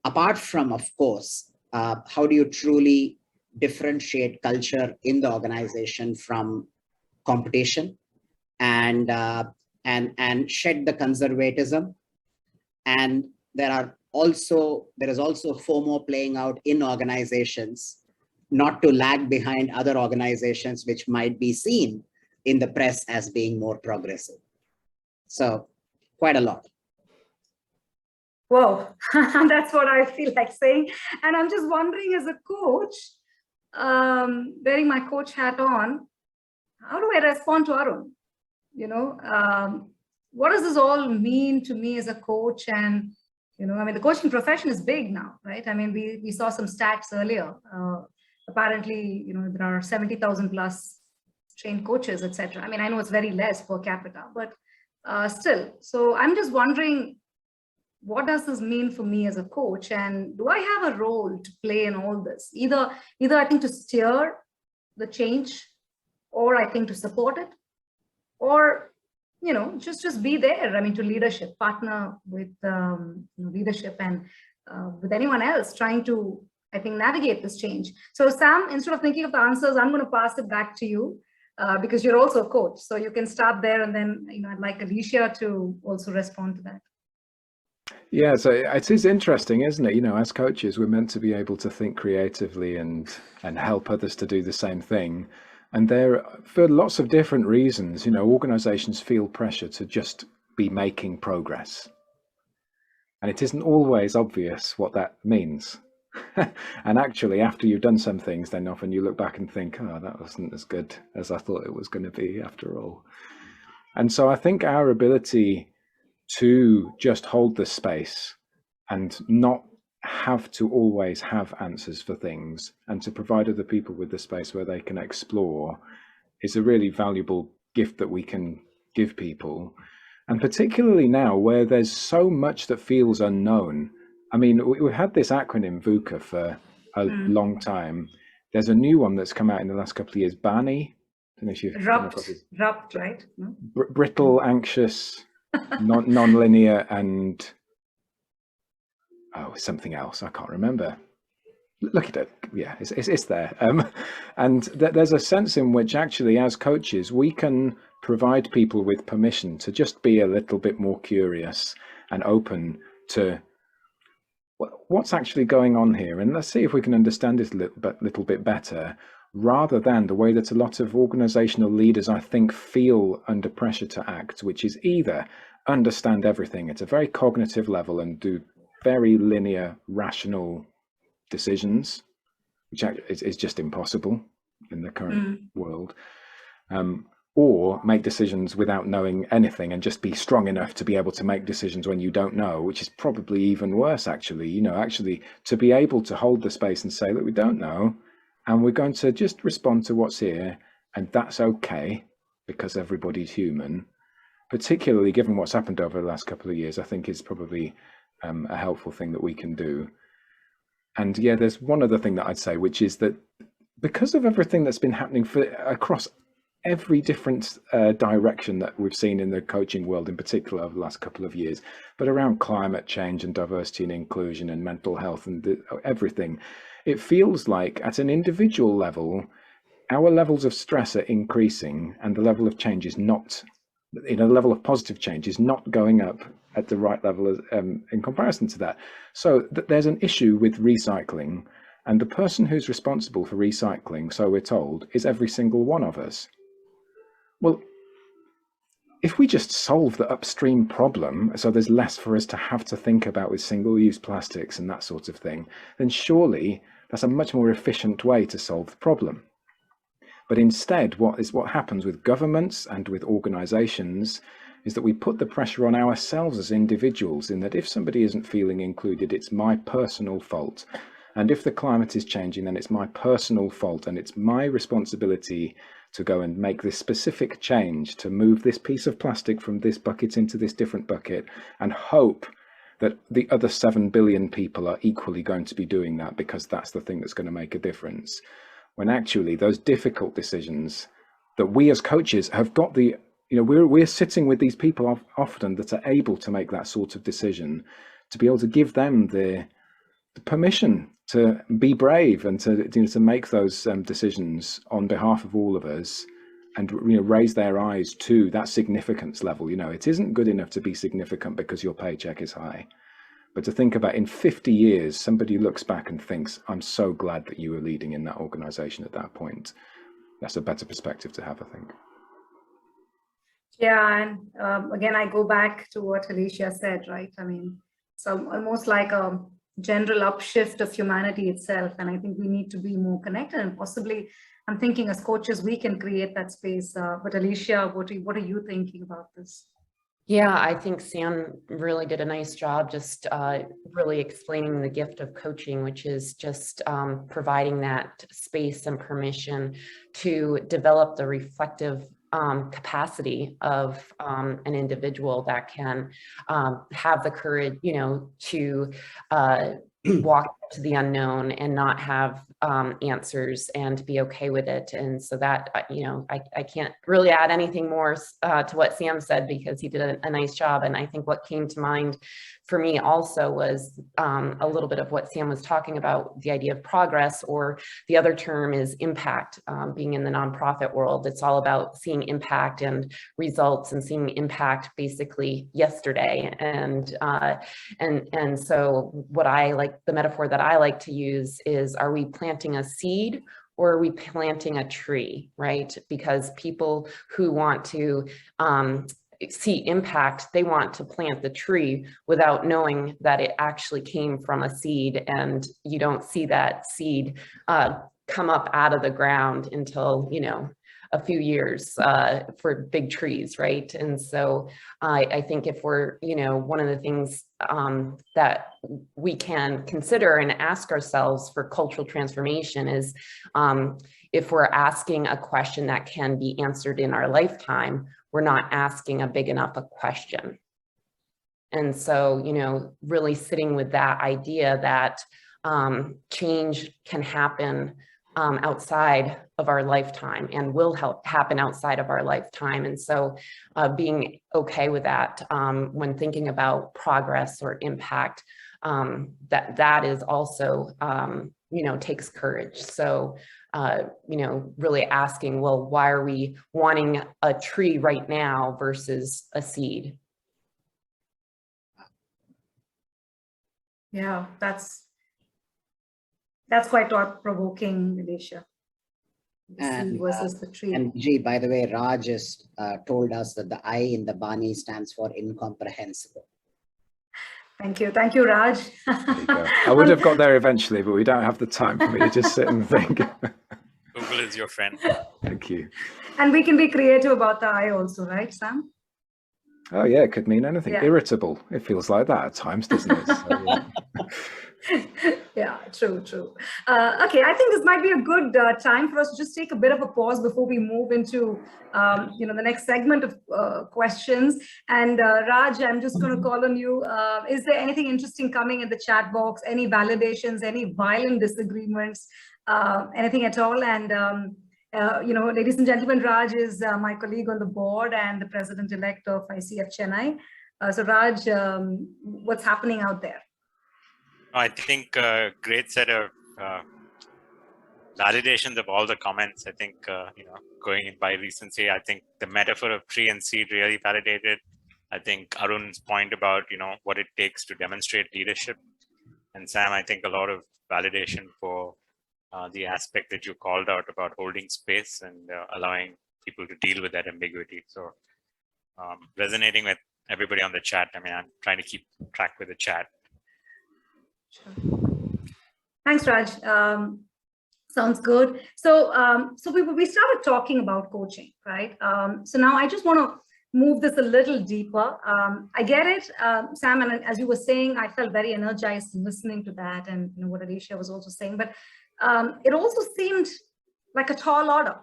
Apart from, of course, how do you truly differentiate culture in the organization from competition and shed the conservatism? And there is also FOMO playing out in organizations, not to lag behind other organizations which might be seen in the press as being more progressive. So quite a lot. Whoa, that's what I feel like saying. And I'm just wondering, as a coach, wearing my coach hat on, how do I respond to Arun? You know, what does this all mean to me as a coach? And, you know, I mean, the coaching profession is big now, right? I mean, we saw some stats earlier. Apparently, you know, there are 70,000 plus trained coaches, etc. I mean, I know it's very less per capita, but still. So I'm just wondering, what does this mean for me as a coach? And do I have a role to play in all this? Either I think to steer the change, or I think to support it, or, you know, just be there. I mean, to leadership, partner with leadership and with anyone else trying to, I think, navigate this change. So Sam, instead of thinking of the answers, I'm going to pass it back to you because you're also a coach. So you can start there, and then, you know, I'd like Alicia to also respond to that. Yeah, so it is interesting, isn't it? You know, as coaches, we're meant to be able to think creatively and help others to do the same thing. And there, for lots of different reasons, you know, organizations feel pressure to just be making progress. And it isn't always obvious what that means. And actually, after you've done some things, then often you look back and think, oh, that wasn't as good as I thought it was going to be after all. And so I think our ability to just hold the space and not have to always have answers for things, and to provide other people with the space where they can explore, is a really valuable gift that we can give people. And particularly now, where there's so much that feels unknown. I mean, we've had this acronym VUCA for a long time. There's a new one that's come out in the last couple of years, BANI. I don't know if you've RUPT, right? No? Brittle, anxious, non-linear, and something else. I can't remember. Look at it. Yeah, it's there. And there's a sense in which actually, as coaches, we can provide people with permission to just be a little bit more curious and open to what's actually going on here, and let's see if we can understand it a little bit better, rather than the way that a lot of organizational leaders, I think, feel under pressure to act, which is either understand everything at a very cognitive level and do very linear, rational decisions, which is just impossible in the current world, or make decisions without knowing anything and just be strong enough to be able to make decisions when you don't know, which is probably even worse, actually. You know, actually to be able to hold the space and say, look, we don't know, and we're going to just respond to what's here, and that's okay, because everybody's human. Particularly given what's happened over the last couple of years, I think is probably a helpful thing that we can do. And yeah, there's one other thing that I'd say, which is that because of everything that's been happening across every different direction that we've seen in the coaching world, in particular over the last couple of years, but around climate change and diversity and inclusion and mental health and everything, it feels like at an individual level, our levels of stress are increasing, and the level of change is not, you know, the level of positive change is not going up at the right level as, in comparison to that. So there's an issue with recycling, and the person who's responsible for recycling, so we're told, is every single one of us. Well, if we just solve the upstream problem, so there's less for us to have to think about with single-use plastics and that sort of thing, then surely that's a much more efficient way to solve the problem. But instead, what happens with governments and with organizations is that we put the pressure on ourselves as individuals, in that if somebody isn't feeling included, it's my personal fault. And if the climate is changing, then it's my personal fault, and it's my responsibility to go and make this specific change, to move this piece of plastic from this bucket into this different bucket, and hope that the other 7 billion people are equally going to be doing that, because that's the thing that's going to make a difference. When actually those difficult decisions that we as coaches have got the, we're sitting with these people often that are able to make that sort of decision, to be able to give them the permission to be brave and to make those decisions on behalf of all of us, and raise their eyes to that significance level. It isn't good enough to be significant because your paycheck is high, but to think about in 50 years, somebody looks back and thinks, I'm so glad that you were leading in that organization at that point. That's a better perspective to have, I think. Yeah, and again, I go back to what Alicia said, right? I mean, so almost like a general upshift of humanity itself. And I think we need to be more connected, and possibly, I'm thinking as coaches, we can create that space. But Alicia, what are you thinking about this? Yeah, I think Sam really did a nice job just really explaining the gift of coaching, which is just providing that space and permission to develop the reflective capacity of an individual that can have the courage, to walk to the unknown and not have answers, and be okay with it. And so that, I can't really add anything more to what Sam said, because he did a nice job. And I think what came to mind for me also was a little bit of what Sam was talking about, the idea of progress, or the other term is impact. Being in the nonprofit world, it's all about seeing impact and results, and seeing impact basically yesterday. And so what I like, the metaphor that I like to use is, are we planting a seed or are we planting a tree, right? Because people who want to see impact, they want to plant the tree without knowing that it actually came from a seed, and you don't see that seed come up out of the ground until, a few years for big trees, right? And so I think if we're, one of the things that we can consider and ask ourselves for cultural transformation is, if we're asking a question that can be answered in our lifetime, we're not asking a big enough a question. And so, really sitting with that idea that change can happen outside of our lifetime, and will happen outside of our lifetime. And so being okay with that when thinking about progress or impact, that is also, takes courage. So, really asking, well, why are we wanting a tree right now versus a seed? Yeah, that's quite thought-provoking, Alicia. The seed versus the tree. And G, by the way, Raj just told us that the I in the Bani stands for incomprehensible. Thank you, Raj. I would have got there eventually, but we don't have the time for me to just sit and think. Google is your friend. Thank you. And we can be creative about the I also, right, Sam? Oh yeah, it could mean anything. Yeah. Irritable. It feels like that at times, doesn't it? So, yeah. Yeah, true. Okay, I think this might be a good time for us to just take a bit of a pause before we move into the next segment of questions. And Raj, I'm just going to call on you. Is there anything interesting coming in the chat box? Any validations? Any violent disagreements? Anything at all? And ladies and gentlemen, Raj is my colleague on the board and the president-elect of ICF Chennai. So Raj, what's happening out there? I think a great set of validations of all the comments. I think, going by recency, I think the metaphor of tree and seed really validated. I think Arun's point about, what it takes to demonstrate leadership. And Sam, I think a lot of validation for the aspect that you called out about holding space and allowing people to deal with that ambiguity. So resonating with everybody on the chat. I mean, I'm trying to keep track with the chat. Sure. Thanks, Raj. Sounds good. So, we started talking about coaching, right? So now I just want to move this a little deeper. I get it, Sam, and as you were saying, I felt very energized listening to that, and what Alicia was also saying. But it also seemed like a tall order.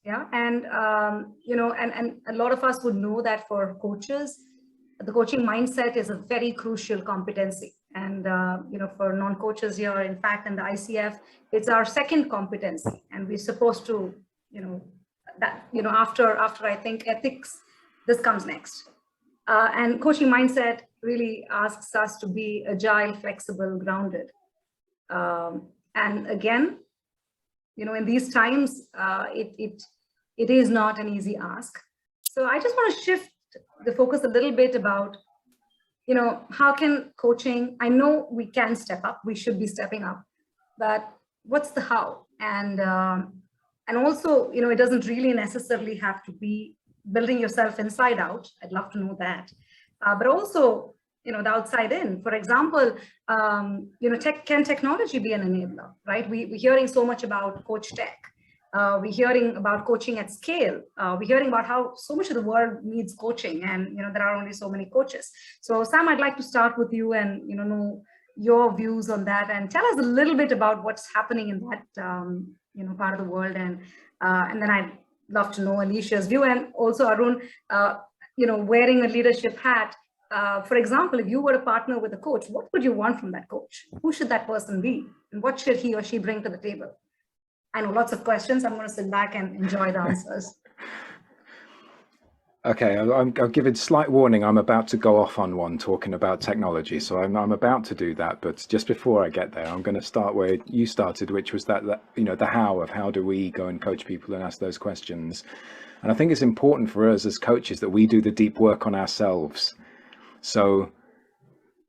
Yeah, and and a lot of us would know that for coaches, the coaching mindset is a very crucial competency. And for non-coaches here, in fact, in the ICF, it's our second competency, and we're supposed to, after I think ethics, this comes next. And coaching mindset really asks us to be agile, flexible, grounded. And again, in these times, it is not an easy ask. So I just want to shift the focus a little bit about, how can coaching, I know we can step up, we should be stepping up, but what's the how? And also, it doesn't really necessarily have to be building yourself inside out. I'd love to know that. But also, the outside in. For example, can technology be an enabler, right? We're hearing so much about coach tech. We're hearing about coaching at scale. We're hearing about how so much of the world needs coaching, and there are only so many coaches. So Sam, I'd like to start with you and know your views on that, and tell us a little bit about what's happening in that part of the world, and then I'd love to know Alicia's view, and also Arun, wearing a leadership hat. For example, if you were to partner with a coach, what would you want from that coach? Who should that person be, and what should he or she bring to the table? I know lots of questions. I'm going to sit back and enjoy the answers. Okay, I'll give a slight warning. I'm about to go off on one talking about technology, so I'm about to do that. But just before I get there, I'm going to start where you started, which was that the how do we go and coach people and ask those questions. And I think it's important for us as coaches that we do the deep work on ourselves. So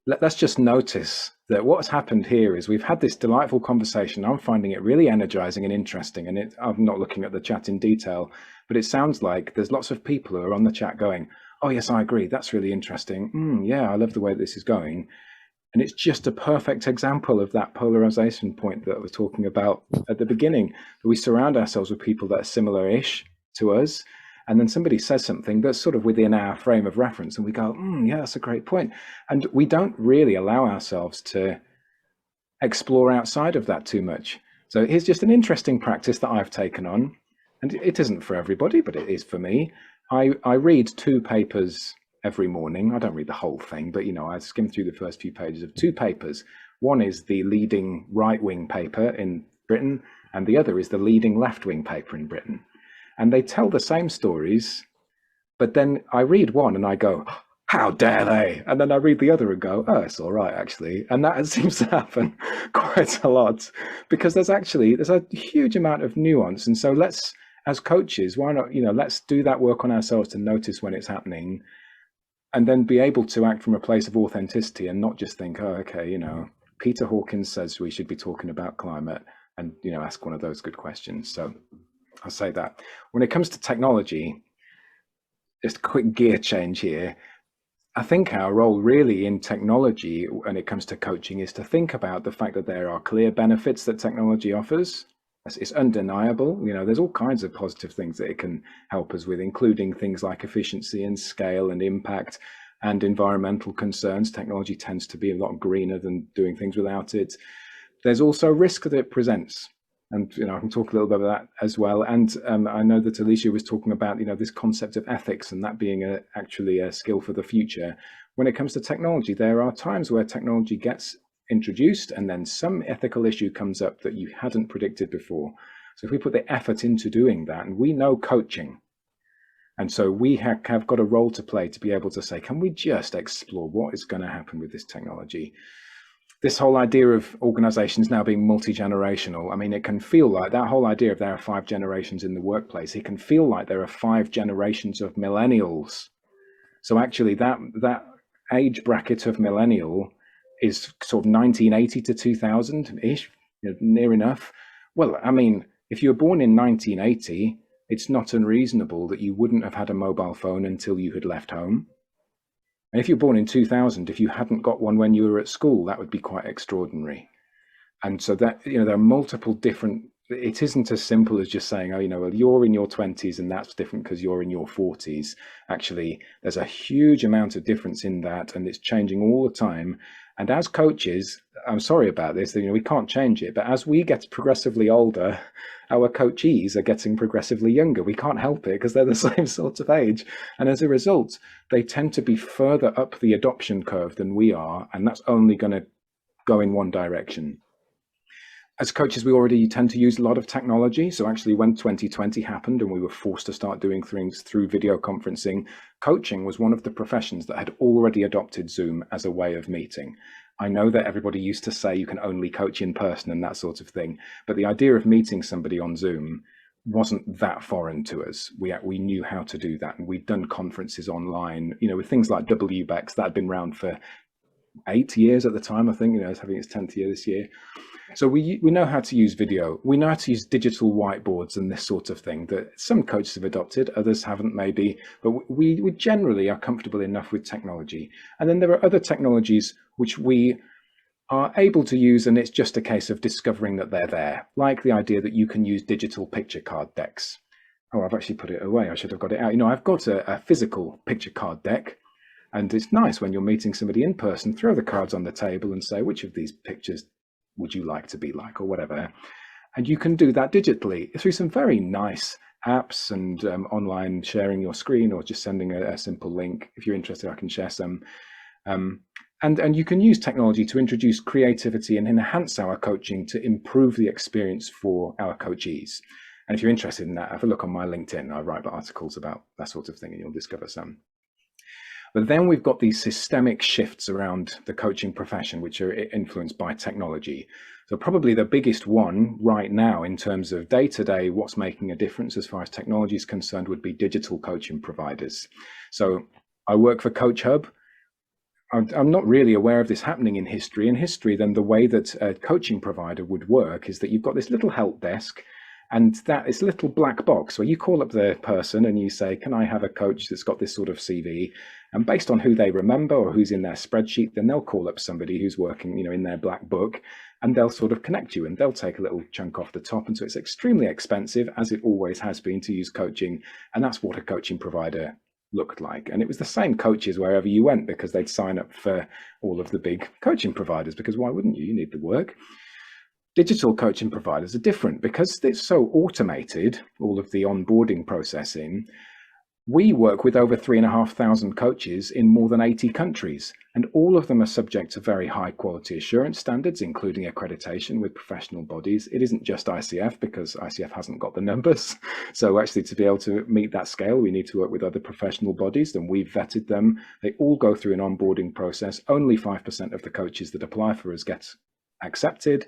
let's just notice that what's happened here is we've had this delightful conversation. I'm finding it really energizing and interesting, and I'm not looking at the chat in detail, but it sounds like there's lots of people who are on the chat going, oh yes, I agree, that's really interesting. Yeah, I love the way this is going. And it's just a perfect example of that polarization point that I was talking about at the beginning, that we surround ourselves with people that are similar-ish to us, and then somebody says something that's sort of within our frame of reference, and we go, yeah, that's a great point. And we don't really allow ourselves to explore outside of that too much. So here's just an interesting practice that I've taken on, and it isn't for everybody, but it is for me. I read 2 papers every morning. I don't read the whole thing, but I skim through the first few pages of 2 papers. One is the leading right-wing paper in Britain, and the other is the leading left-wing paper in Britain. And they tell the same stories, but then I read one and I go, how dare they? And then I read the other and go, oh, it's all right, actually. And that seems to happen quite a lot, because there's a huge amount of nuance. And so let's, as coaches, why not, let's do that work on ourselves to notice when it's happening, and then be able to act from a place of authenticity and not just think, oh, okay, Peter Hawkins says we should be talking about climate, and, ask one of those good questions. So I'll say that. When it comes to technology, just a quick gear change here. I think our role really in technology when it comes to coaching is to think about the fact that there are clear benefits that technology offers. It's undeniable. There's all kinds of positive things that it can help us with, including things like efficiency and scale and impact and environmental concerns. Technology tends to be a lot greener than doing things without it. There's also risk that it presents. And I can talk a little bit about that as well. And I know that Alicia was talking about this concept of ethics and that being actually a skill for the future. When it comes to technology, there are times where technology gets introduced and then some ethical issue comes up that you hadn't predicted before. So if we put the effort into doing that, and we know coaching, and so we have got a role to play to be able to say, can we just explore what is going to happen with this technology? This whole idea of organizations now being multi-generational, I mean, it can feel like that whole idea of there are 5 generations in the workplace. It can feel like there are 5 generations of millennials. So actually that age bracket of millennial is sort of 1980 to 2000-ish, near enough. Well, I mean, if you were born in 1980, it's not unreasonable that you wouldn't have had a mobile phone until you had left home. And if you're born in 2000, if you hadn't got one when you were at school, that would be quite extraordinary. And so that, there are multiple different, it isn't as simple as just saying, oh, well, you're in your 20s and that's different because you're in your 40s. Actually, there's a huge amount of difference in that, and it's changing all the time. And as coaches, I'm sorry about this, we can't change it, but as we get progressively older, our coachees are getting progressively younger. We can't help it because they're the same sort of age. And as a result, they tend to be further up the adoption curve than we are. And that's only going to go in one direction. As coaches, we already tend to use a lot of technology. So actually when 2020 happened and we were forced to start doing things through video conferencing, coaching was one of the professions that had already adopted Zoom as a way of meeting. I know that everybody used to say you can only coach in person and that sort of thing, but the idea of meeting somebody on Zoom wasn't that foreign to us. We knew how to do that, and we'd done conferences online, with things like WBEX that had been around for 8 years at the time. I think, it's having its 10th year this year. So we know how to use video. We know how to use digital whiteboards and this sort of thing that some coaches have adopted, others haven't maybe, but we generally are comfortable enough with technology. And then there are other technologies which we are able to use, and it's just a case of discovering that they're there, like the idea that you can use digital picture card decks. Oh, I've actually put it away. I should have got it out. I've got a physical picture card deck, and it's nice when you're meeting somebody in person, throw the cards on the table and say, which of these pictures would you like to be like, or whatever. And you can do that digitally through some very nice apps and online sharing your screen, or just sending a simple link. If you're interested, I can share some. And you can use technology to introduce creativity and enhance our coaching to improve the experience for our coachees. And if you're interested in that, have a look on my LinkedIn. I write articles about that sort of thing, and you'll discover some. But then we've got these systemic shifts around the coaching profession, which are influenced by technology. So probably the biggest one right now in terms of day-to-day, what's making a difference as far as technology is concerned, would be digital coaching providers. So I work for CoachHub. I'm not really aware of this happening in history. In history, then the way that a coaching provider would work is that you've got this little help desk, and that is a little black box where you call up the person and you say, can I have a coach that's got this sort of CV? And based on who they remember or who's in their spreadsheet, then they'll call up somebody who's working, in their black book, and they'll sort of connect you, and they'll take a little chunk off the top. And so it's extremely expensive, as it always has been, to use coaching. And that's what a coaching provider looked like. And it was the same coaches wherever you went, because they'd sign up for all of the big coaching providers, because why wouldn't you? You need the work. Digital coaching providers are different because it's so automated, all of the onboarding processing. We work with over 3,500 coaches in more than 80 countries, and all of them are subject to very high quality assurance standards, including accreditation with professional bodies. It isn't just ICF, because ICF hasn't got the numbers. So actually, to be able to meet that scale, we need to work with other professional bodies, and we've vetted them. They all go through an onboarding process. Only 5% of the coaches that apply for us get accepted,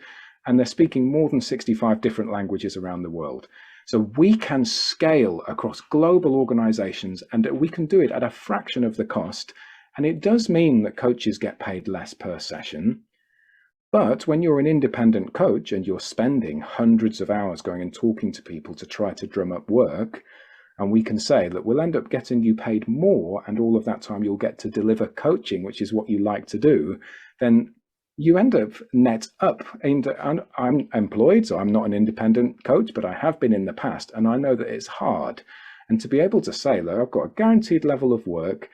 and they're speaking more than 65 different languages around the world. So we can scale across global organizations, and we can do it at a fraction of the cost. And it does mean that coaches get paid less per session. But when you're an independent coach and you're spending hundreds of hours going and talking to people to try to drum up work, and we can say that we'll end up getting you paid more, and all of that time you'll get to deliver coaching, which is what you like to do, then you end up net up. And I'm employed, so I'm not an independent coach, but I have been in the past, and I know that it's hard. And to be able to say, look, I've got a guaranteed level of work,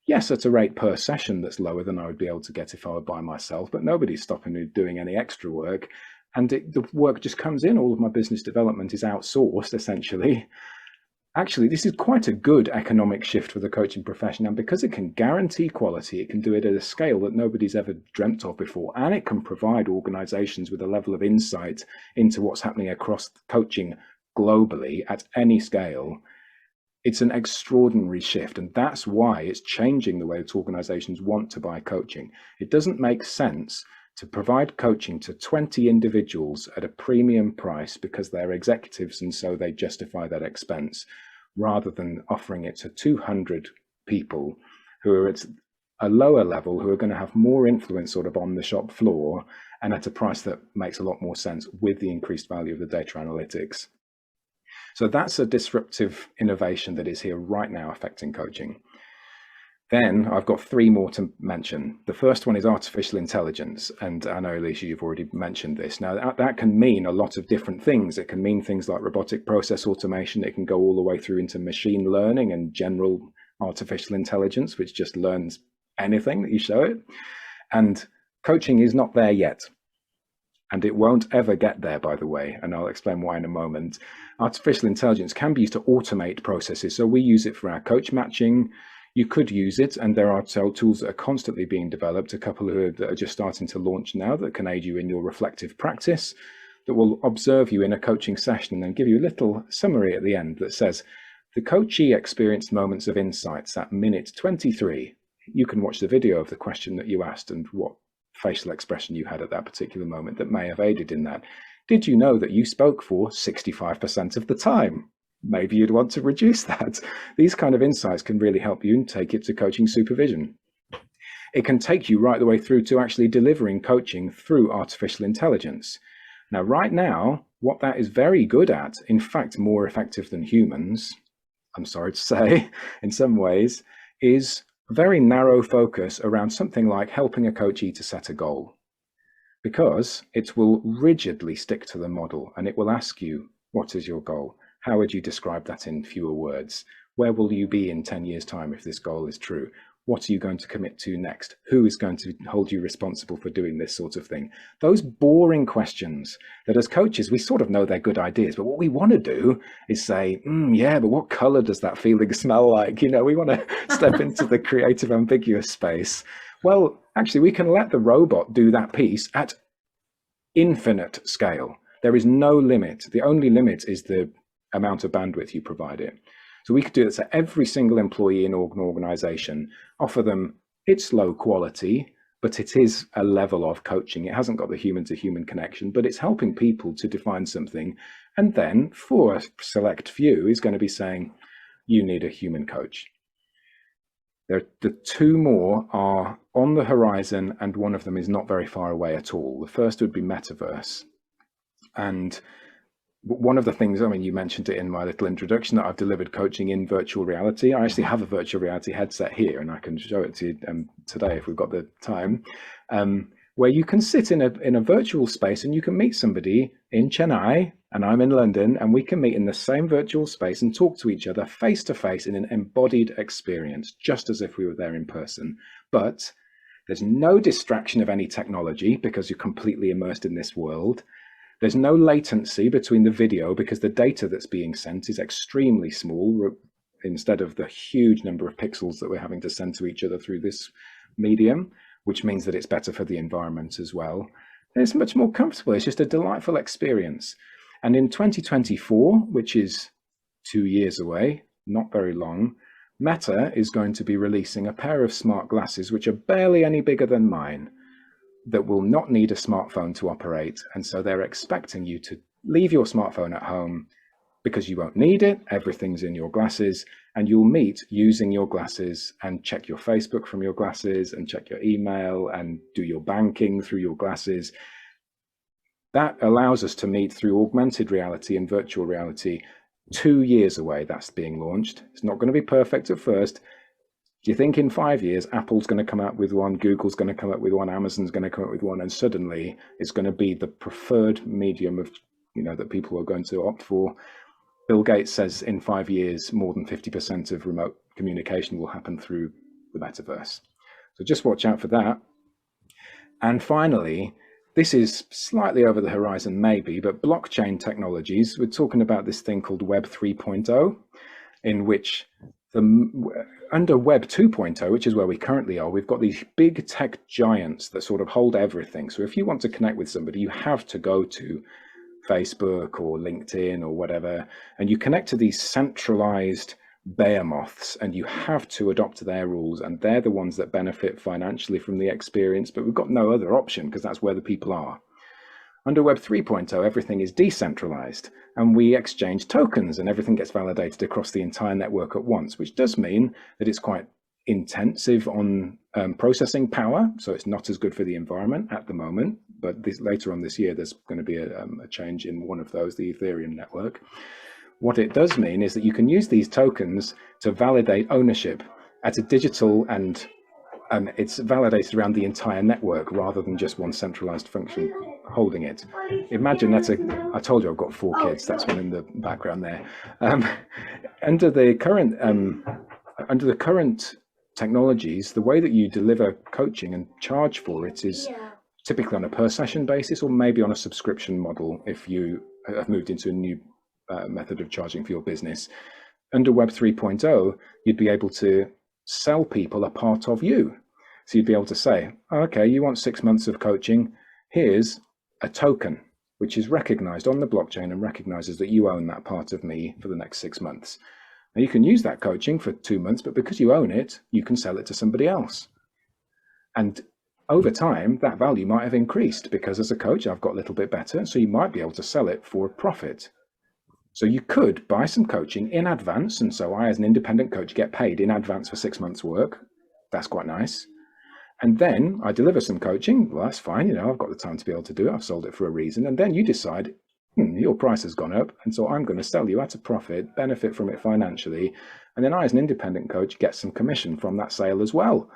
yes, at a rate per session that's lower than I would be able to get if I were by myself, but nobody's stopping me doing any extra work. And the work just comes in. All of my business development is outsourced, essentially. Actually, this is quite a good economic shift for the coaching profession, and because it can guarantee quality, it can do it at a scale that nobody's ever dreamt of before, and it can provide organizations with a level of insight into what's happening across coaching globally at any scale. It's an extraordinary shift, and that's why it's changing the way that organizations want to buy coaching. It doesn't make sense to provide coaching to 20 individuals at a premium price because they're executives and so they justify that expense, rather than offering it to 200 people who are at a lower level, who are going to have more influence sort of on the shop floor, and at a price that makes a lot more sense with the increased value of the data analytics. So that's a disruptive innovation that is here right now affecting coaching. Then I've got three more to mention. The first one is artificial intelligence. And I know, Alicia, you've already mentioned this. Now, that can mean a lot of different things. It can mean things like robotic process automation. It can go all the way through into machine learning and general artificial intelligence, which just learns anything that you show it. And coaching is not there yet. And it won't ever get there, by the way, and I'll explain why in a moment. Artificial intelligence can be used to automate processes. So we use it for our coach matching. You could use it, and there are tools that are constantly being developed, a couple that are just starting to launch now that can aid you in your reflective practice, that will observe you in a coaching session and then give you a little summary at the end that says, the coachee experienced moments of insights at minute 23. You can watch the video of the question that you asked and what facial expression you had at that particular moment that may have aided in that. Did you know that you spoke for 65% of the time? Maybe you'd want to reduce that. These kind of insights can really help you and take it to coaching supervision. It can take you right the way through to actually delivering coaching through artificial intelligence. Now, right now, what that is very good at, in fact, more effective than humans, I'm sorry to say, in some ways, is a very narrow focus around something like helping a coachee to set a goal. Because it will rigidly stick to the model and it will ask you, what is your goal? How would you describe that in fewer words? Where will you be in 10 years' time if this goal is true? What are you going to commit to next? Who is going to hold you responsible for doing this sort of thing? Those boring questions that as coaches, we sort of know they're good ideas, but what we want to do is say, yeah, but what color does that feeling smell like? You know, we want to step into the creative, ambiguous space. Well, actually, we can let the robot do that piece at infinite scale. There is no limit. The only limit is the amount of bandwidth you provide it. So we could do this at every single employee in an organization, offer them, it's low quality, but it is a level of coaching. It hasn't got the human to human connection, but it's helping people to define something. And then for a select few is going to be saying, you need a human coach. The two more are on the horizon, and one of them is not very far away at all. The first would be metaverse. And one of the things, I mean, you mentioned it in my little introduction, that I've delivered coaching in virtual reality. I actually have a virtual reality headset here, and I can show it to you today if we've got the time, where you can sit in a virtual space and you can meet somebody in Chennai and I'm in London, and we can meet in the same virtual space and talk to each other face to face in an embodied experience, just as if we were there in person. But there's no distraction of any technology because you're completely immersed in this world. There's no latency between the video because the data that's being sent is extremely small instead of the huge number of pixels that we're having to send to each other through this medium, which means that it's better for the environment as well. And it's much more comfortable. It's just a delightful experience. And in 2024, which is 2 years away, not very long, Meta is going to be releasing a pair of smart glasses, which are barely any bigger than mine, that will not need a smartphone to operate. And so they're expecting you to leave your smartphone at home because you won't need it. Everything's in your glasses, and you'll meet using your glasses and check your Facebook from your glasses and check your email and do your banking through your glasses. That allows us to meet through augmented reality and virtual reality. 2 years away, that's being launched. It's not going to be perfect at first. Do you think in 5 years, Apple's going to come out with one, Google's going to come up with one, Amazon's going to come up with one, and suddenly it's going to be the preferred medium of, that people are going to opt for? Bill Gates says in 5 years, more than 50% of remote communication will happen through the metaverse. So just watch out for that. And finally, this is slightly over the horizon maybe, but blockchain technologies, we're talking about this thing called Web 3.0, in which under Web 2.0, which is where we currently are, we've got these big tech giants that sort of hold everything. So if you want to connect with somebody, you have to go to Facebook or LinkedIn or whatever, and you connect to these centralized behemoths, and you have to adopt their rules, and they're the ones that benefit financially from the experience, but we've got no other option because that's where the people are. Under Web 3.0, everything is decentralized, and we exchange tokens, and everything gets validated across the entire network at once, which does mean that it's quite intensive on processing power, so it's not as good for the environment at the moment, but later on this year, there's going to be a change in one of those, the Ethereum network. What it does mean is that you can use these tokens to validate ownership at a digital, and it's validated around the entire network rather than just one centralized function holding it. Imagine that's I told you I've got 4 kids, that's one in the background there. Under the current technologies, the way that you deliver coaching and charge for it is typically on a per session basis, or maybe on a subscription model if you have moved into a new method of charging for your business. Under Web 3.0, you'd be able to sell people a part of you. So you'd be able to say, okay, you want 6 months of coaching, here's a token which is recognized on the blockchain and recognizes that you own that part of me for the next 6 months. Now you can use that coaching for 2 months, but because you own it, you can sell it to somebody else. And over time, that value might have increased because as a coach, I've got a little bit better. So you might be able to sell it for a profit. So you could buy some coaching in advance. And so I, as an independent coach, get paid in advance for 6 months work. That's quite nice. And then I deliver some coaching. Well, that's fine. You know, I've got the time to be able to do it. I've sold it for a reason. And then you decide, your price has gone up. And so I'm going to sell you at a profit, benefit from it financially. And then I, as an independent coach, get some commission from that sale as well.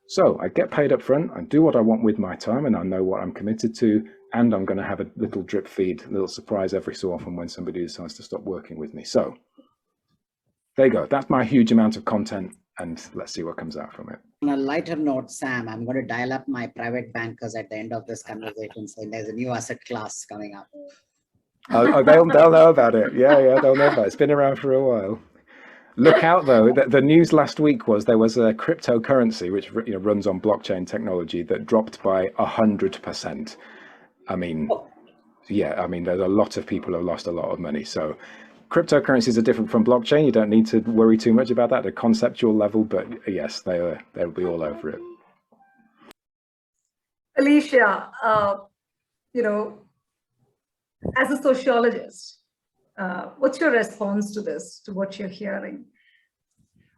So I get paid up front, I do what I want with my time, and I know what I'm committed to, and I'm going to have a little drip feed, a little surprise every so often when somebody decides to stop working with me. So there you go. That's my huge amount of content, and let's see what comes out from it. On a lighter note, Sam, I'm going to dial up my private bankers at the end of this conversation, saying there's a new asset class coming up. Oh, they'll know about it. Yeah, they'll know about it. It's been around for a while. Look out though, the news last week was there was a cryptocurrency which runs on blockchain technology that dropped by 100%. I mean, there's a lot of people who have lost a lot of money. So cryptocurrencies are different from blockchain. You don't need to worry too much about that at a conceptual level, but yes, they'll be all over it. Alicia, as a sociologist, what's your response to this, to what you're hearing?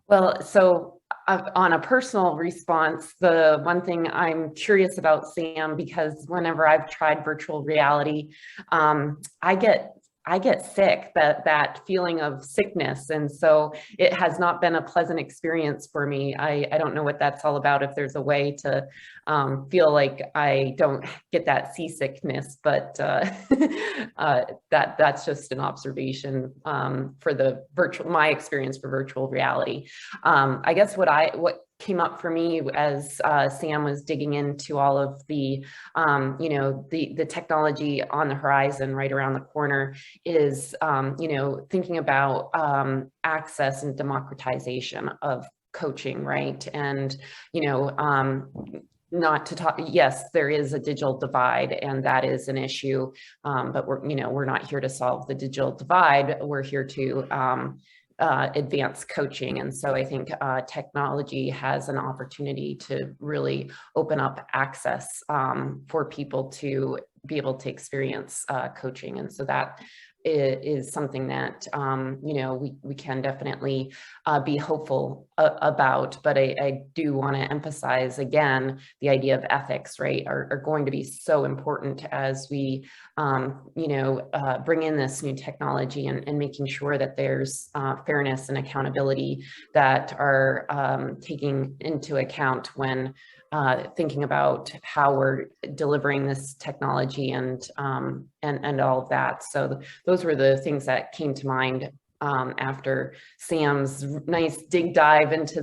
Well, so on a personal response, the one thing I'm curious about, Sam, because whenever I've tried virtual reality, I get sick, that feeling of sickness. And so it has not been a pleasant experience for me. I don't know what that's all about, if there's a way to feel like I don't get that seasickness, but that's just an observation for my experience for virtual reality. I guess what came up for me as Sam was digging into all of the technology on the horizon right around the corner is, thinking about access and democratization of coaching, right? And, not to talk, yes, there is a digital divide and that is an issue, but we're not here to solve the digital divide. We're here to advance coaching. And so I think technology has an opportunity to really open up access for people to be able to experience coaching. And so that is something that, we can definitely be hopeful about, but I do want to emphasize again, the idea of ethics, right, are going to be so important as we, bring in this new technology and making sure that there's fairness and accountability that are taking into account when thinking about how we're delivering this technology and all of that. So those were the things that came to mind after Sam's nice dig dive into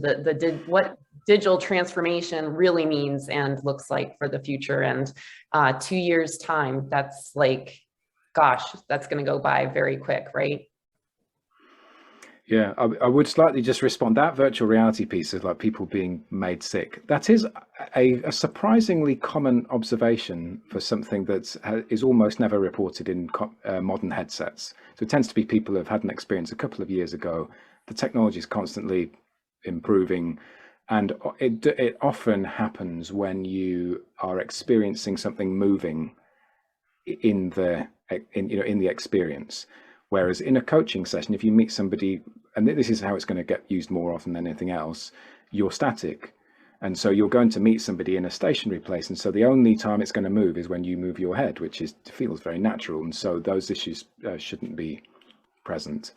what digital transformation really means and looks like for the future. And 2 years time, that's like, gosh, that's going to go by very quick, right? Yeah, I would slightly just respond. That virtual reality piece is like people being made sick. That is a surprisingly common observation for something that is almost never reported in modern headsets. So it tends to be people who have had an experience a couple of years ago. The technology is constantly improving, and it often happens when you are experiencing something moving in the experience. Whereas in a coaching session, if you meet somebody, and this is how it's going to get used more often than anything else, you're static. And so you're going to meet somebody in a stationary place. And so the only time it's going to move is when you move your head, which feels very natural. And so those issues shouldn't be present.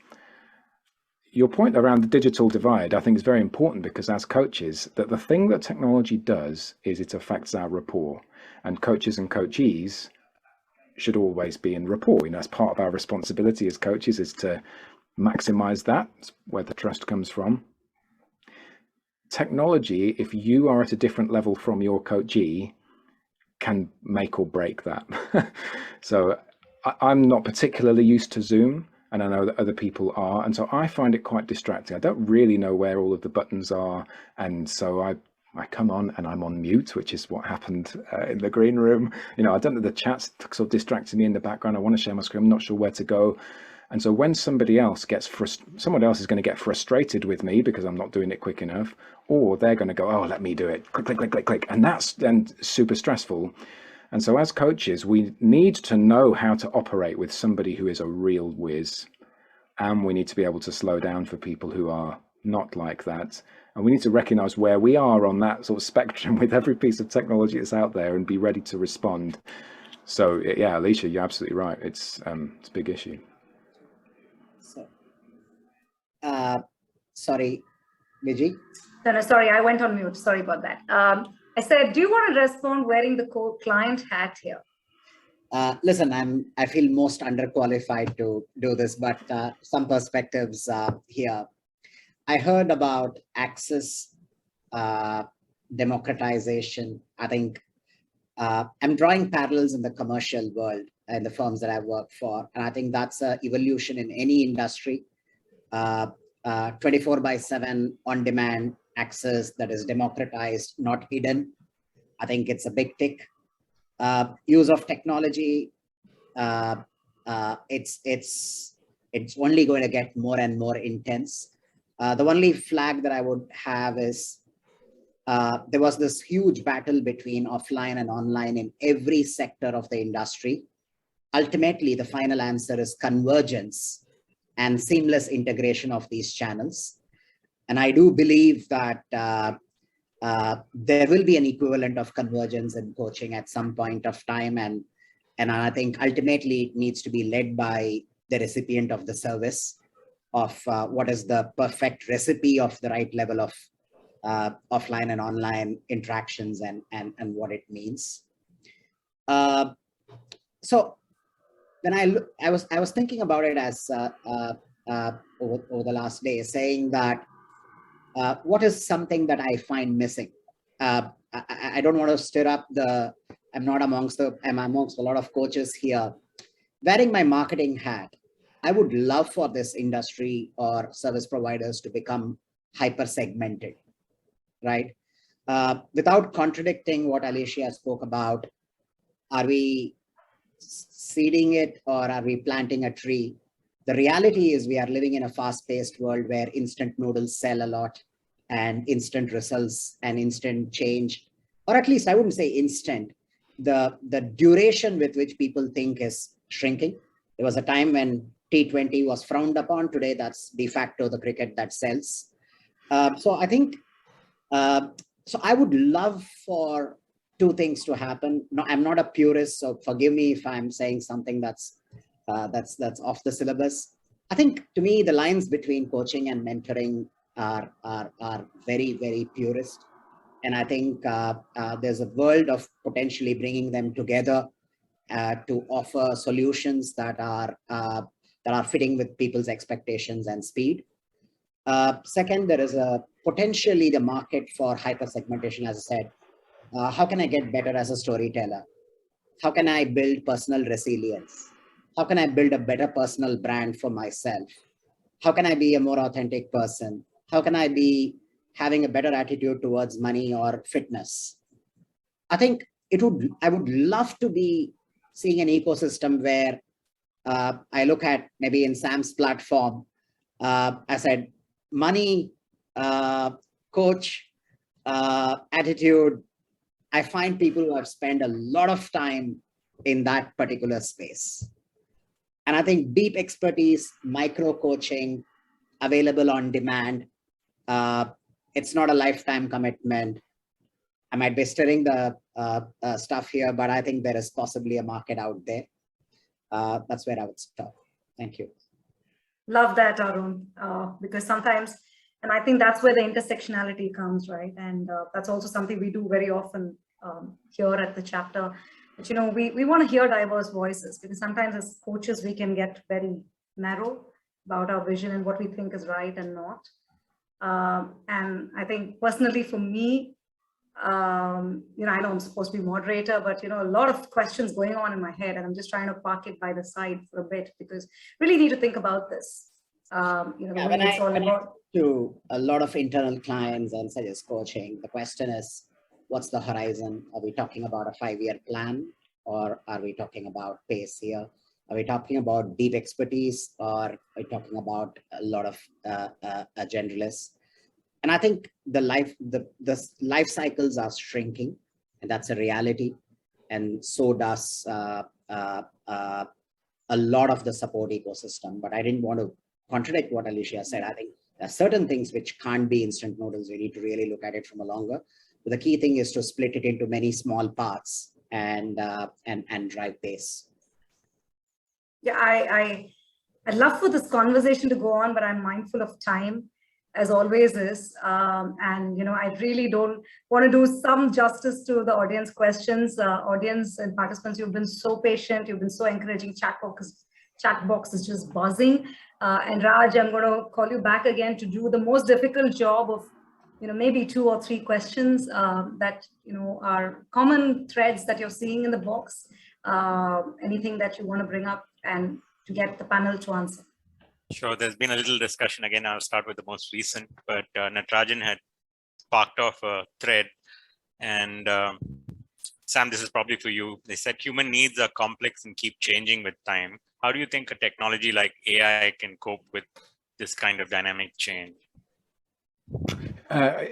Your point around the digital divide, I think, is very important, because as coaches, that the thing that technology does is it affects our rapport, and coaches and coachees should always be in rapport. You know, that's part of our responsibility as coaches, is to maximize that. It's where the trust comes from. Technology, if you are at a different level from your coachee, can make or break that. So I'm not particularly used to Zoom, and I know that other people are, and so I find it quite distracting. I don't really know where all of the buttons are, and so I come on and I'm on mute, which is what happened in the green room. You know, I don't know, the chat's sort of distracting me in the background. I want to share my screen, I'm not sure where to go. And so when somebody else someone else is going to get frustrated with me because I'm not doing it quick enough, or they're going to go, oh, let me do it, click, click, click, click, click. And that's then super stressful. And so as coaches, we need to know how to operate with somebody who is a real whiz. And we need to be able to slow down for people who are not like that. And we need to recognize where we are on that sort of spectrum with every piece of technology that's out there, and be ready to respond. So yeah, Alicia, you're absolutely right. It's a big issue. So, sorry, Vijay. No, sorry, I went on mute. Sorry about that. I said, do you want to respond wearing the client hat here? Listen, I feel most underqualified to do this, but some perspectives here. I heard about access, democratization. I think I'm drawing parallels in the commercial world and the firms that I work for. And I think that's an evolution in any industry. 24/7 on-demand access that is democratized, not hidden. I think it's a big tick. Use of technology, it's only going to get more and more intense. The only flag that I would have is there was this huge battle between offline and online in every sector of the industry. Ultimately, the final answer is convergence and seamless integration of these channels. And I do believe that there will be an equivalent of convergence in coaching at some point of time. And I think ultimately it needs to be led by the recipient of the service, of what is the perfect recipe of the right level of offline and online interactions and what it means. So when I was thinking about it as over the last day, saying that what is something that I find missing? I don't want to stir up I'm amongst a lot of coaches here. Wearing my marketing hat, I would love for this industry or service providers to become hyper segmented, right? Without contradicting what Alicia spoke about, are we seeding it or are we planting a tree? The reality is we are living in a fast-paced world where instant noodles sell a lot, and instant results and instant change, or at least I wouldn't say instant. The duration with which people think is shrinking. There was a time when T20 was frowned upon. Today, that's de facto the cricket that sells. So I think, so I would love for two things to happen. No, I'm not a purist, so forgive me if I'm saying something that's off the syllabus. I think to me, the lines between coaching and mentoring are very, very purist. And I think there's a world of potentially bringing them together to offer solutions that are fitting with people's expectations and speed. Second, there is potentially the market for hyper segmentation, as I said. How can I get better as a storyteller? How can I build personal resilience? How can I build a better personal brand for myself? How can I be a more authentic person? How can I be having a better attitude towards money or fitness? I think I would love to be seeing an ecosystem where I look at maybe in Sam's platform, I said, money, coach, attitude. I find people who have spent a lot of time in that particular space. And I think deep expertise, micro coaching, available on demand. It's not a lifetime commitment. I might be stirring the stuff here, but I think there is possibly a market out there. That's where I would stop. Thank you. Love that, Arun, because sometimes, and I think that's where the intersectionality comes, right? And that's also something we do very often here at the chapter. But, we want to hear diverse voices, because sometimes as coaches, we can get very narrow about our vision and what we think is right and not. And I think personally for me, I know I'm supposed to be moderator, but a lot of questions going on in my head, and I'm just trying to park it by the side for a bit, because really need to think about this. When I to a lot of internal clients and suggest coaching, the question is, what's the horizon? Are we talking about a 5-year plan, or are we talking about pace here? Are we talking about deep expertise, or are we talking about a lot of generalists? And I think the life cycles are shrinking, and that's a reality. And so does a lot of the support ecosystem. But I didn't want to contradict what Alicia said. I think there are certain things which can't be instant noodles. We need to really look at it from a longer. But the key thing is to split it into many small parts and drive pace. Yeah, I'd love for this conversation to go on, but I'm mindful of time, as always is. And, I really don't want to do some justice to the audience questions. Audience and participants, you've been so patient. You've been so encouraging. Chat box is just buzzing. And Raj, I'm going to call you back again to do the most difficult job of, maybe 2 or 3 questions that, are common threads that you're seeing in the box. Anything that you want to bring up and to get the panel to answer. Sure, there's been a little discussion. Again, I'll start with the most recent, but Natarajan had sparked off a thread. And Sam, this is probably for you. They said human needs are complex and keep changing with time. How do you think a technology like AI can cope with this kind of dynamic change?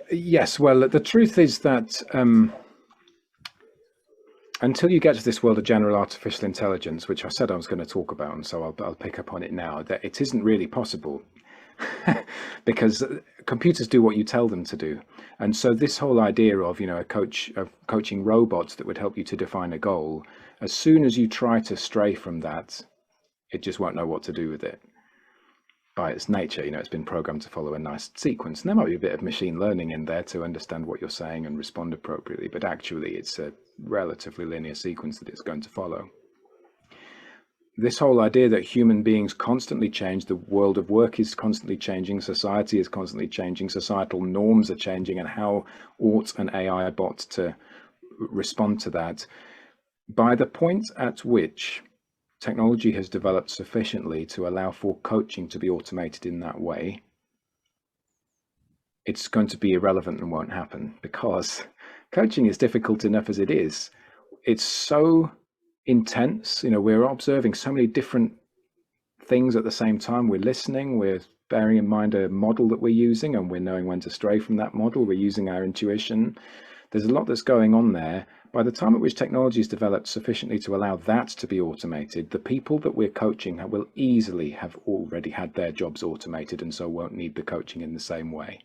Yes, well, the truth is that until you get to this world of general artificial intelligence, which I said I was going to talk about, and so I'll pick up on it now, that it isn't really possible because computers do what you tell them to do. And so this whole idea of, of coaching robots that would help you to define a goal, as soon as you try to stray from that, it just won't know what to do with it. By its nature, it's been programmed to follow a nice sequence. And there might be a bit of machine learning in there to understand what you're saying and respond appropriately, but actually it's a relatively linear sequence that it's going to follow. This whole idea that human beings constantly change, the world of work is constantly changing, society is constantly changing, societal norms are changing, and how ought an AI bot to respond to that? By the point at which technology has developed sufficiently to allow for coaching to be automated in that way, it's going to be irrelevant and won't happen, because coaching is difficult enough as it is. It's so intense. We're observing so many different things at the same time. We're listening, we're bearing in mind a model that we're using, and we're knowing when to stray from that model. We're using our intuition. There's a lot that's going on there. By the time at which technology is developed sufficiently to allow that to be automated, the people that we're coaching will easily have already had their jobs automated, and so won't need the coaching in the same way.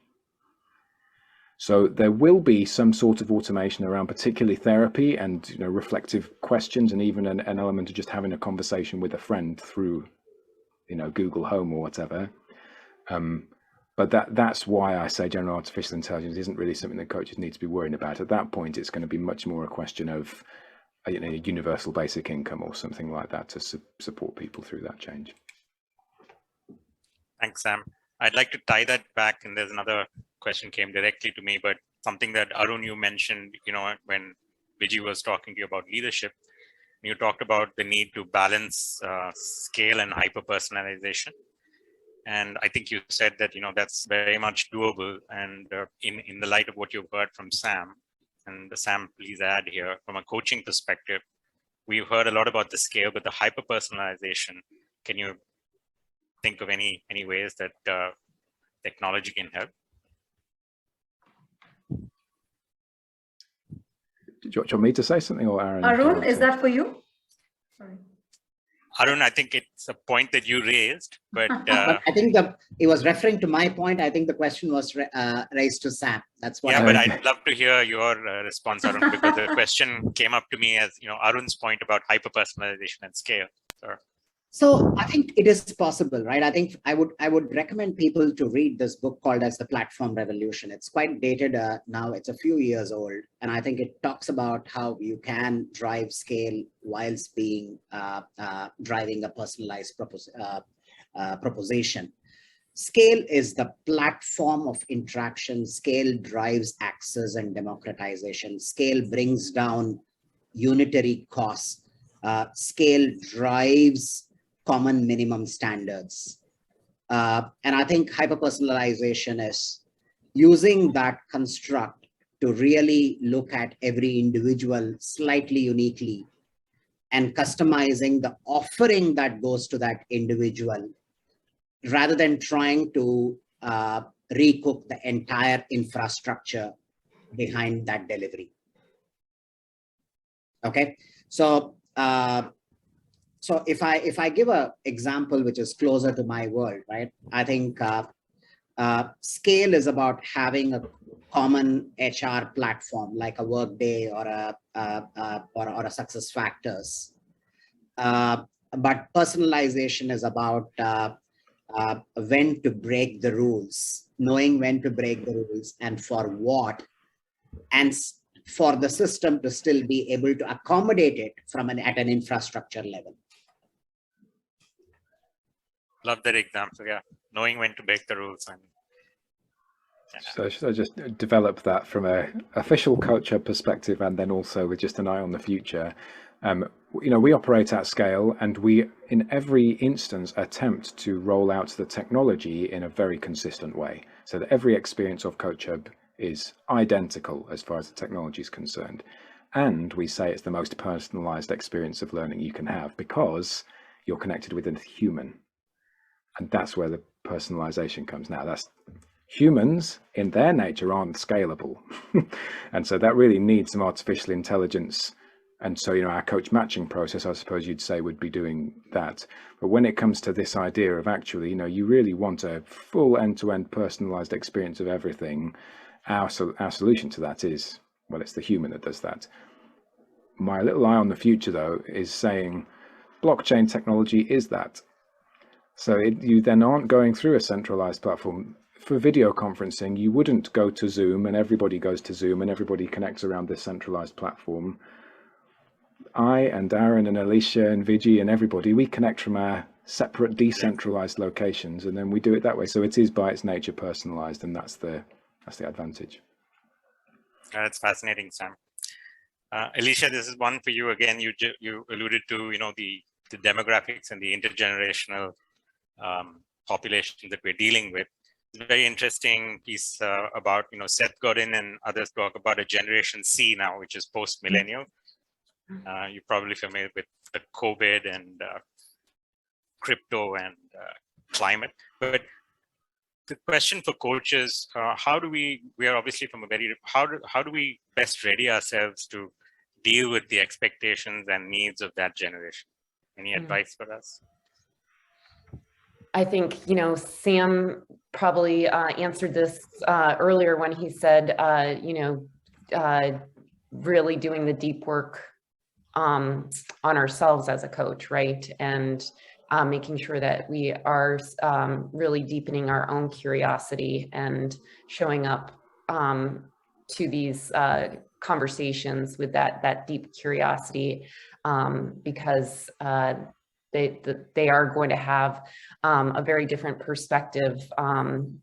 So there will be some sort of automation around particularly therapy and reflective questions, and even an element of just having a conversation with a friend through Google Home or whatever. But that's why I say general artificial intelligence isn't really something that coaches need to be worrying about. At that point, it's going to be much more a question of a universal basic income or something like that to support people through that change. Thanks, Sam. I'd like to tie that back, and there's another question came directly to me, but something that Arun, you mentioned, when Vijay was talking to you about leadership, you talked about the need to balance scale and hyper-personalization. And I think you said that, that's very much doable. And in the light of what you've heard from Sam, and Sam, please add here, from a coaching perspective, we've heard a lot about the scale, but the hyper-personalization, can you think of any ways that technology can help? Do you want me to say something, or Arun? Arun, is that for you? Sorry. Arun, I think it's a point that you raised, but I think he was referring to my point. I think the question was raised to Sam. That's what. Yeah, but I'd love to hear your response, Arun, because the question came up to me as Arun's point about hyper-personalization and scale. Sure. So I think it is possible, right? I think I would recommend people to read this book called as The Platform Revolution. It's quite dated now. It's a few years old, and I think it talks about how you can drive scale whilst being driving a personalized proposition. Scale is the platform of interaction. Scale drives access and democratization. Scale brings down unitary costs. Scale drives common minimum standards. And I think hyper-personalization is using that construct to really look at every individual slightly uniquely and customizing the offering that goes to that individual rather than trying to recook the entire infrastructure behind that delivery. Okay, so so if I give an example which is closer to my world, right? I think scale is about having a common HR platform like a Workday or a Success Factors. But personalization is about when to break the rules, knowing when to break the rules and for what, and for the system to still be able to accommodate it from at an infrastructure level. Love that example. Yeah, knowing when to break the rules. And so should I just develop that from a official CoachHub perspective, and then also with just an eye on the future? You know, we operate at scale, and we, in every instance, attempt to roll out the technology in a very consistent way, so that every experience of CoachHub is identical as far as the technology is concerned. And we say it's the most personalized experience of learning you can have because you're connected with a human. And that's where the personalization comes now. That's humans in their nature aren't scalable. And so that really needs some artificial intelligence. And so, you know, our coach matching process, I suppose you'd say, would be doing that. But when it comes to this idea of actually, you know, you really want a full end-to-end personalized experience of everything, our solution to that is, well, it's the human that does that. My little eye on the future, though, is saying blockchain technology is that. So you then aren't going through a centralized platform. For video conferencing, you wouldn't go to Zoom and everybody goes to Zoom and everybody connects around this centralized platform. I and Arun and Alicia and Vijay and everybody, we connect from our separate decentralized locations, and then we do it that way. So it is by its nature personalized, and that's the advantage. That's fascinating, Sam. Alicia, this is one for you again. You alluded to, you know, the demographics and the intergenerational population that we're dealing with. It's a very interesting piece about, you know, Seth Godin and others talk about a generation C now, which is post-millennial. You're probably familiar with the COVID and crypto and climate. But the question for coaches, how do we are obviously from a very, how do we best ready ourselves to deal with the expectations and needs of that generation? Any advice for us? I think, you know, Sam probably answered this earlier when he said, you know, really doing the deep work on ourselves as a coach, right? And making sure that we are really deepening our own curiosity and showing up to these conversations with that deep curiosity, because they are going to have a very different perspective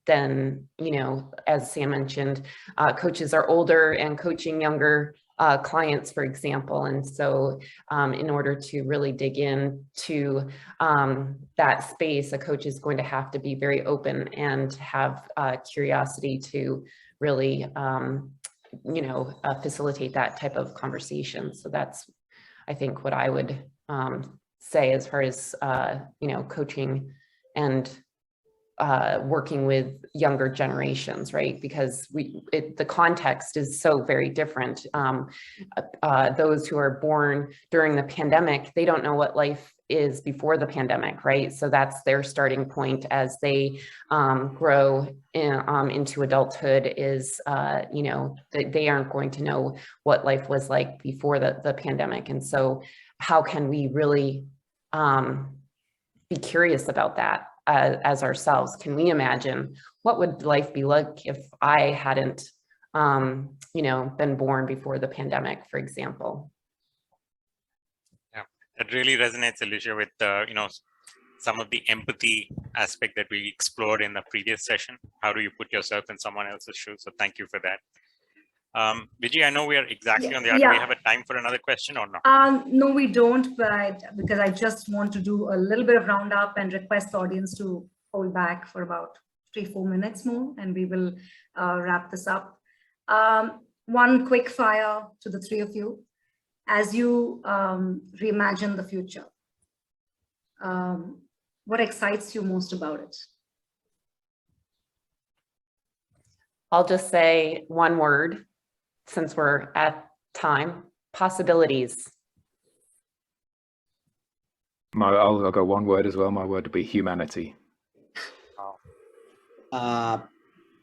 than, you know, as Sam mentioned, coaches are older and coaching younger clients, for example. And so in order to really dig into that space, a coach is going to have to be very open and have curiosity to really, you know, facilitate that type of conversation. So that's, I think, what I would say as far as, you know, coaching and working with younger generations, right? Because the context is so very different. Those who are born during the pandemic, they don't know what life is before the pandemic, right? So that's their starting point as they grow into adulthood is, you know, they aren't going to know what life was like before the pandemic. And so how can we really be curious about that as ourselves. Can we imagine what would life be like if I hadn't, been born before the pandemic, for example? Yeah, that really resonates, Alicia, with some of the empathy aspect that we explored in the previous session. How do you put yourself in someone else's shoes? So thank you for that. Vijay, I know we are exactly on the hour. Do we have a time for another question or not? No, we don't, but because I just want to do a little bit of roundup and request the audience to hold back for about 3-4 minutes more, and we will wrap this up. One quick fire to the three of you. As you reimagine the future, what excites you most about it? I'll just say one word, since we're at time: possibilities. I'll go one word as well. My word would be humanity.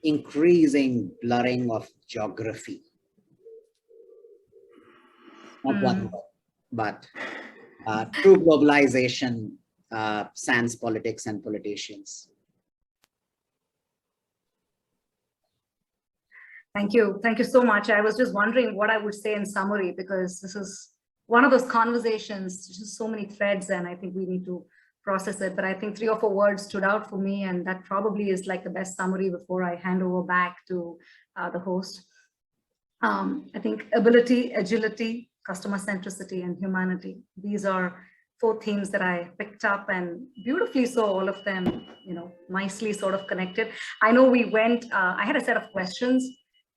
Increasing blurring of geography. Not one word, but true globalization sans politics and politicians. Thank you. Thank you so much. I was just wondering what I would say in summary, because this is one of those conversations, just so many threads, and I think we need to process it. But I think 3 or 4 words stood out for me, and that probably is like the best summary before I hand over back to the host. I think ability, agility, customer centricity, and humanity. These are 4 themes that I picked up, and beautifully so, all of them, nicely sort of connected. I know we went, I had a set of questions,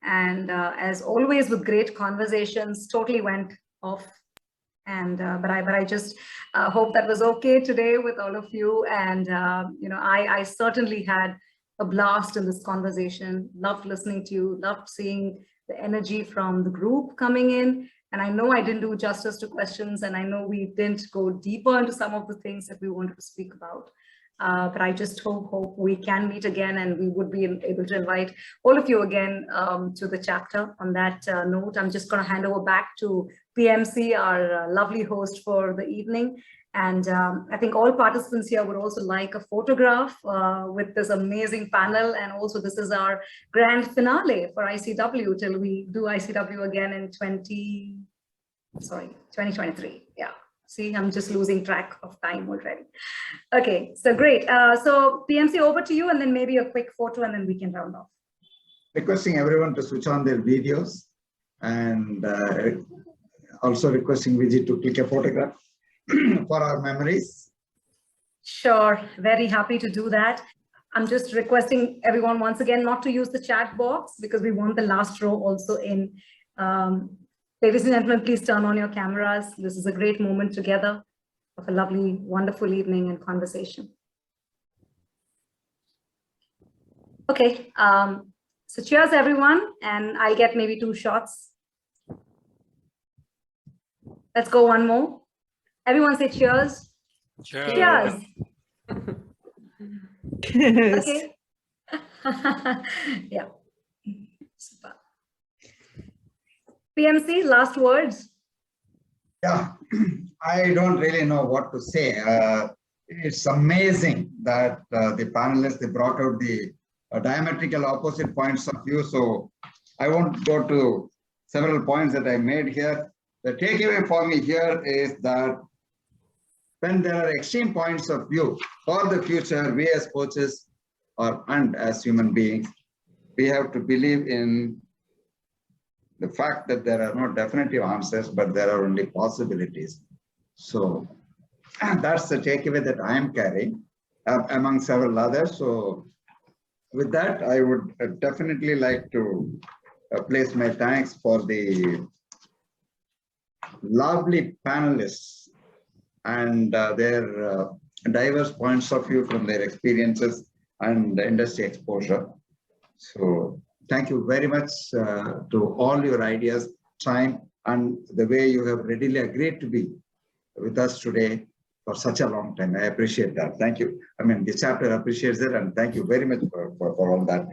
and as always with great conversations, totally went off. And but I just hope that was okay today with all of you. And I certainly had a blast in this conversation. Loved listening to you. Loved seeing the energy from the group coming in. And I know I didn't do justice to questions, and I know we didn't go deeper into some of the things that we wanted to speak about. But I just hope we can meet again, and we would be able to invite all of you again to the chapter. On that note, I'm just going to hand over back to PMC, our lovely host for the evening. And I think all participants here would also like a photograph with this amazing panel. And also this is our grand finale for ICW till we do ICW again in 2023. Yeah. See, I'm just losing track of time already. Okay, so great. So PMC, over to you, and then maybe a quick photo, and then we can round off. Requesting everyone to switch on their videos, and also requesting Vijay to click a photograph for our memories. Sure, very happy to do that. I'm just requesting everyone once again not to use the chat box, because we want the last row also in. Ladies and gentlemen, please turn on your cameras. This is a great moment together of a lovely, wonderful evening and conversation. Okay, so cheers everyone, and I'll get maybe 2 shots. Let's go one more. Everyone say cheers. Cheers. Cheers. Okay. Yeah. Super. PMC, last words. Yeah, I don't really know what to say. It's amazing that the panelists, they brought out the diametrical opposite points of view. So I won't go to several points that I made here. The takeaway for me here is that when there are extreme points of view for the future, we as coaches and as human beings, we have to believe in the fact that there are no definitive answers, but there are only possibilities. So that's the takeaway that I am carrying among several others. So with that, I would definitely like to place my thanks for the lovely panelists and their diverse points of view from their experiences and industry exposure. So thank you very much to all your ideas, time, and the way you have readily agreed to be with us today for such a long time. I appreciate that. Thank you. I mean, the chapter appreciates it, and thank you very much for all that.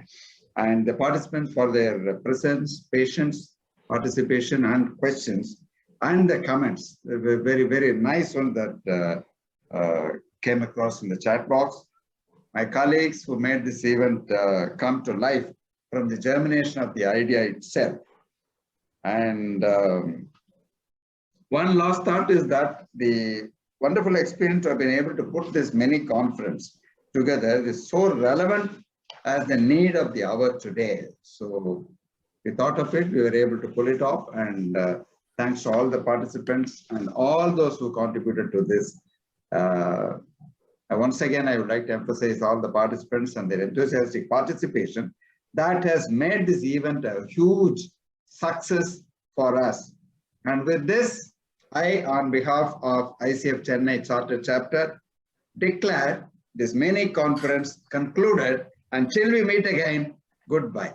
And the participants for their presence, patience, participation, and questions, and the comments. Very, very nice one that came across in the chat box. My colleagues who made this event come to life from the germination of the idea itself. And one last thought is that the wonderful experience of being able to put this mini-conference together is so relevant as the need of the hour today. So we thought of it, we were able to pull it off, and thanks to all the participants and all those who contributed to this. Once again, I would like to emphasize all the participants and their enthusiastic participation that has made this event a huge success for us. And with this, I, on behalf of ICF Chennai Charter Chapter, declare this mini-conference concluded. Until we meet again, goodbye.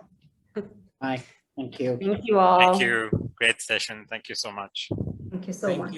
Bye. Thank you. Thank you all. Thank you. Great session. Thank you so much. Thank you so much.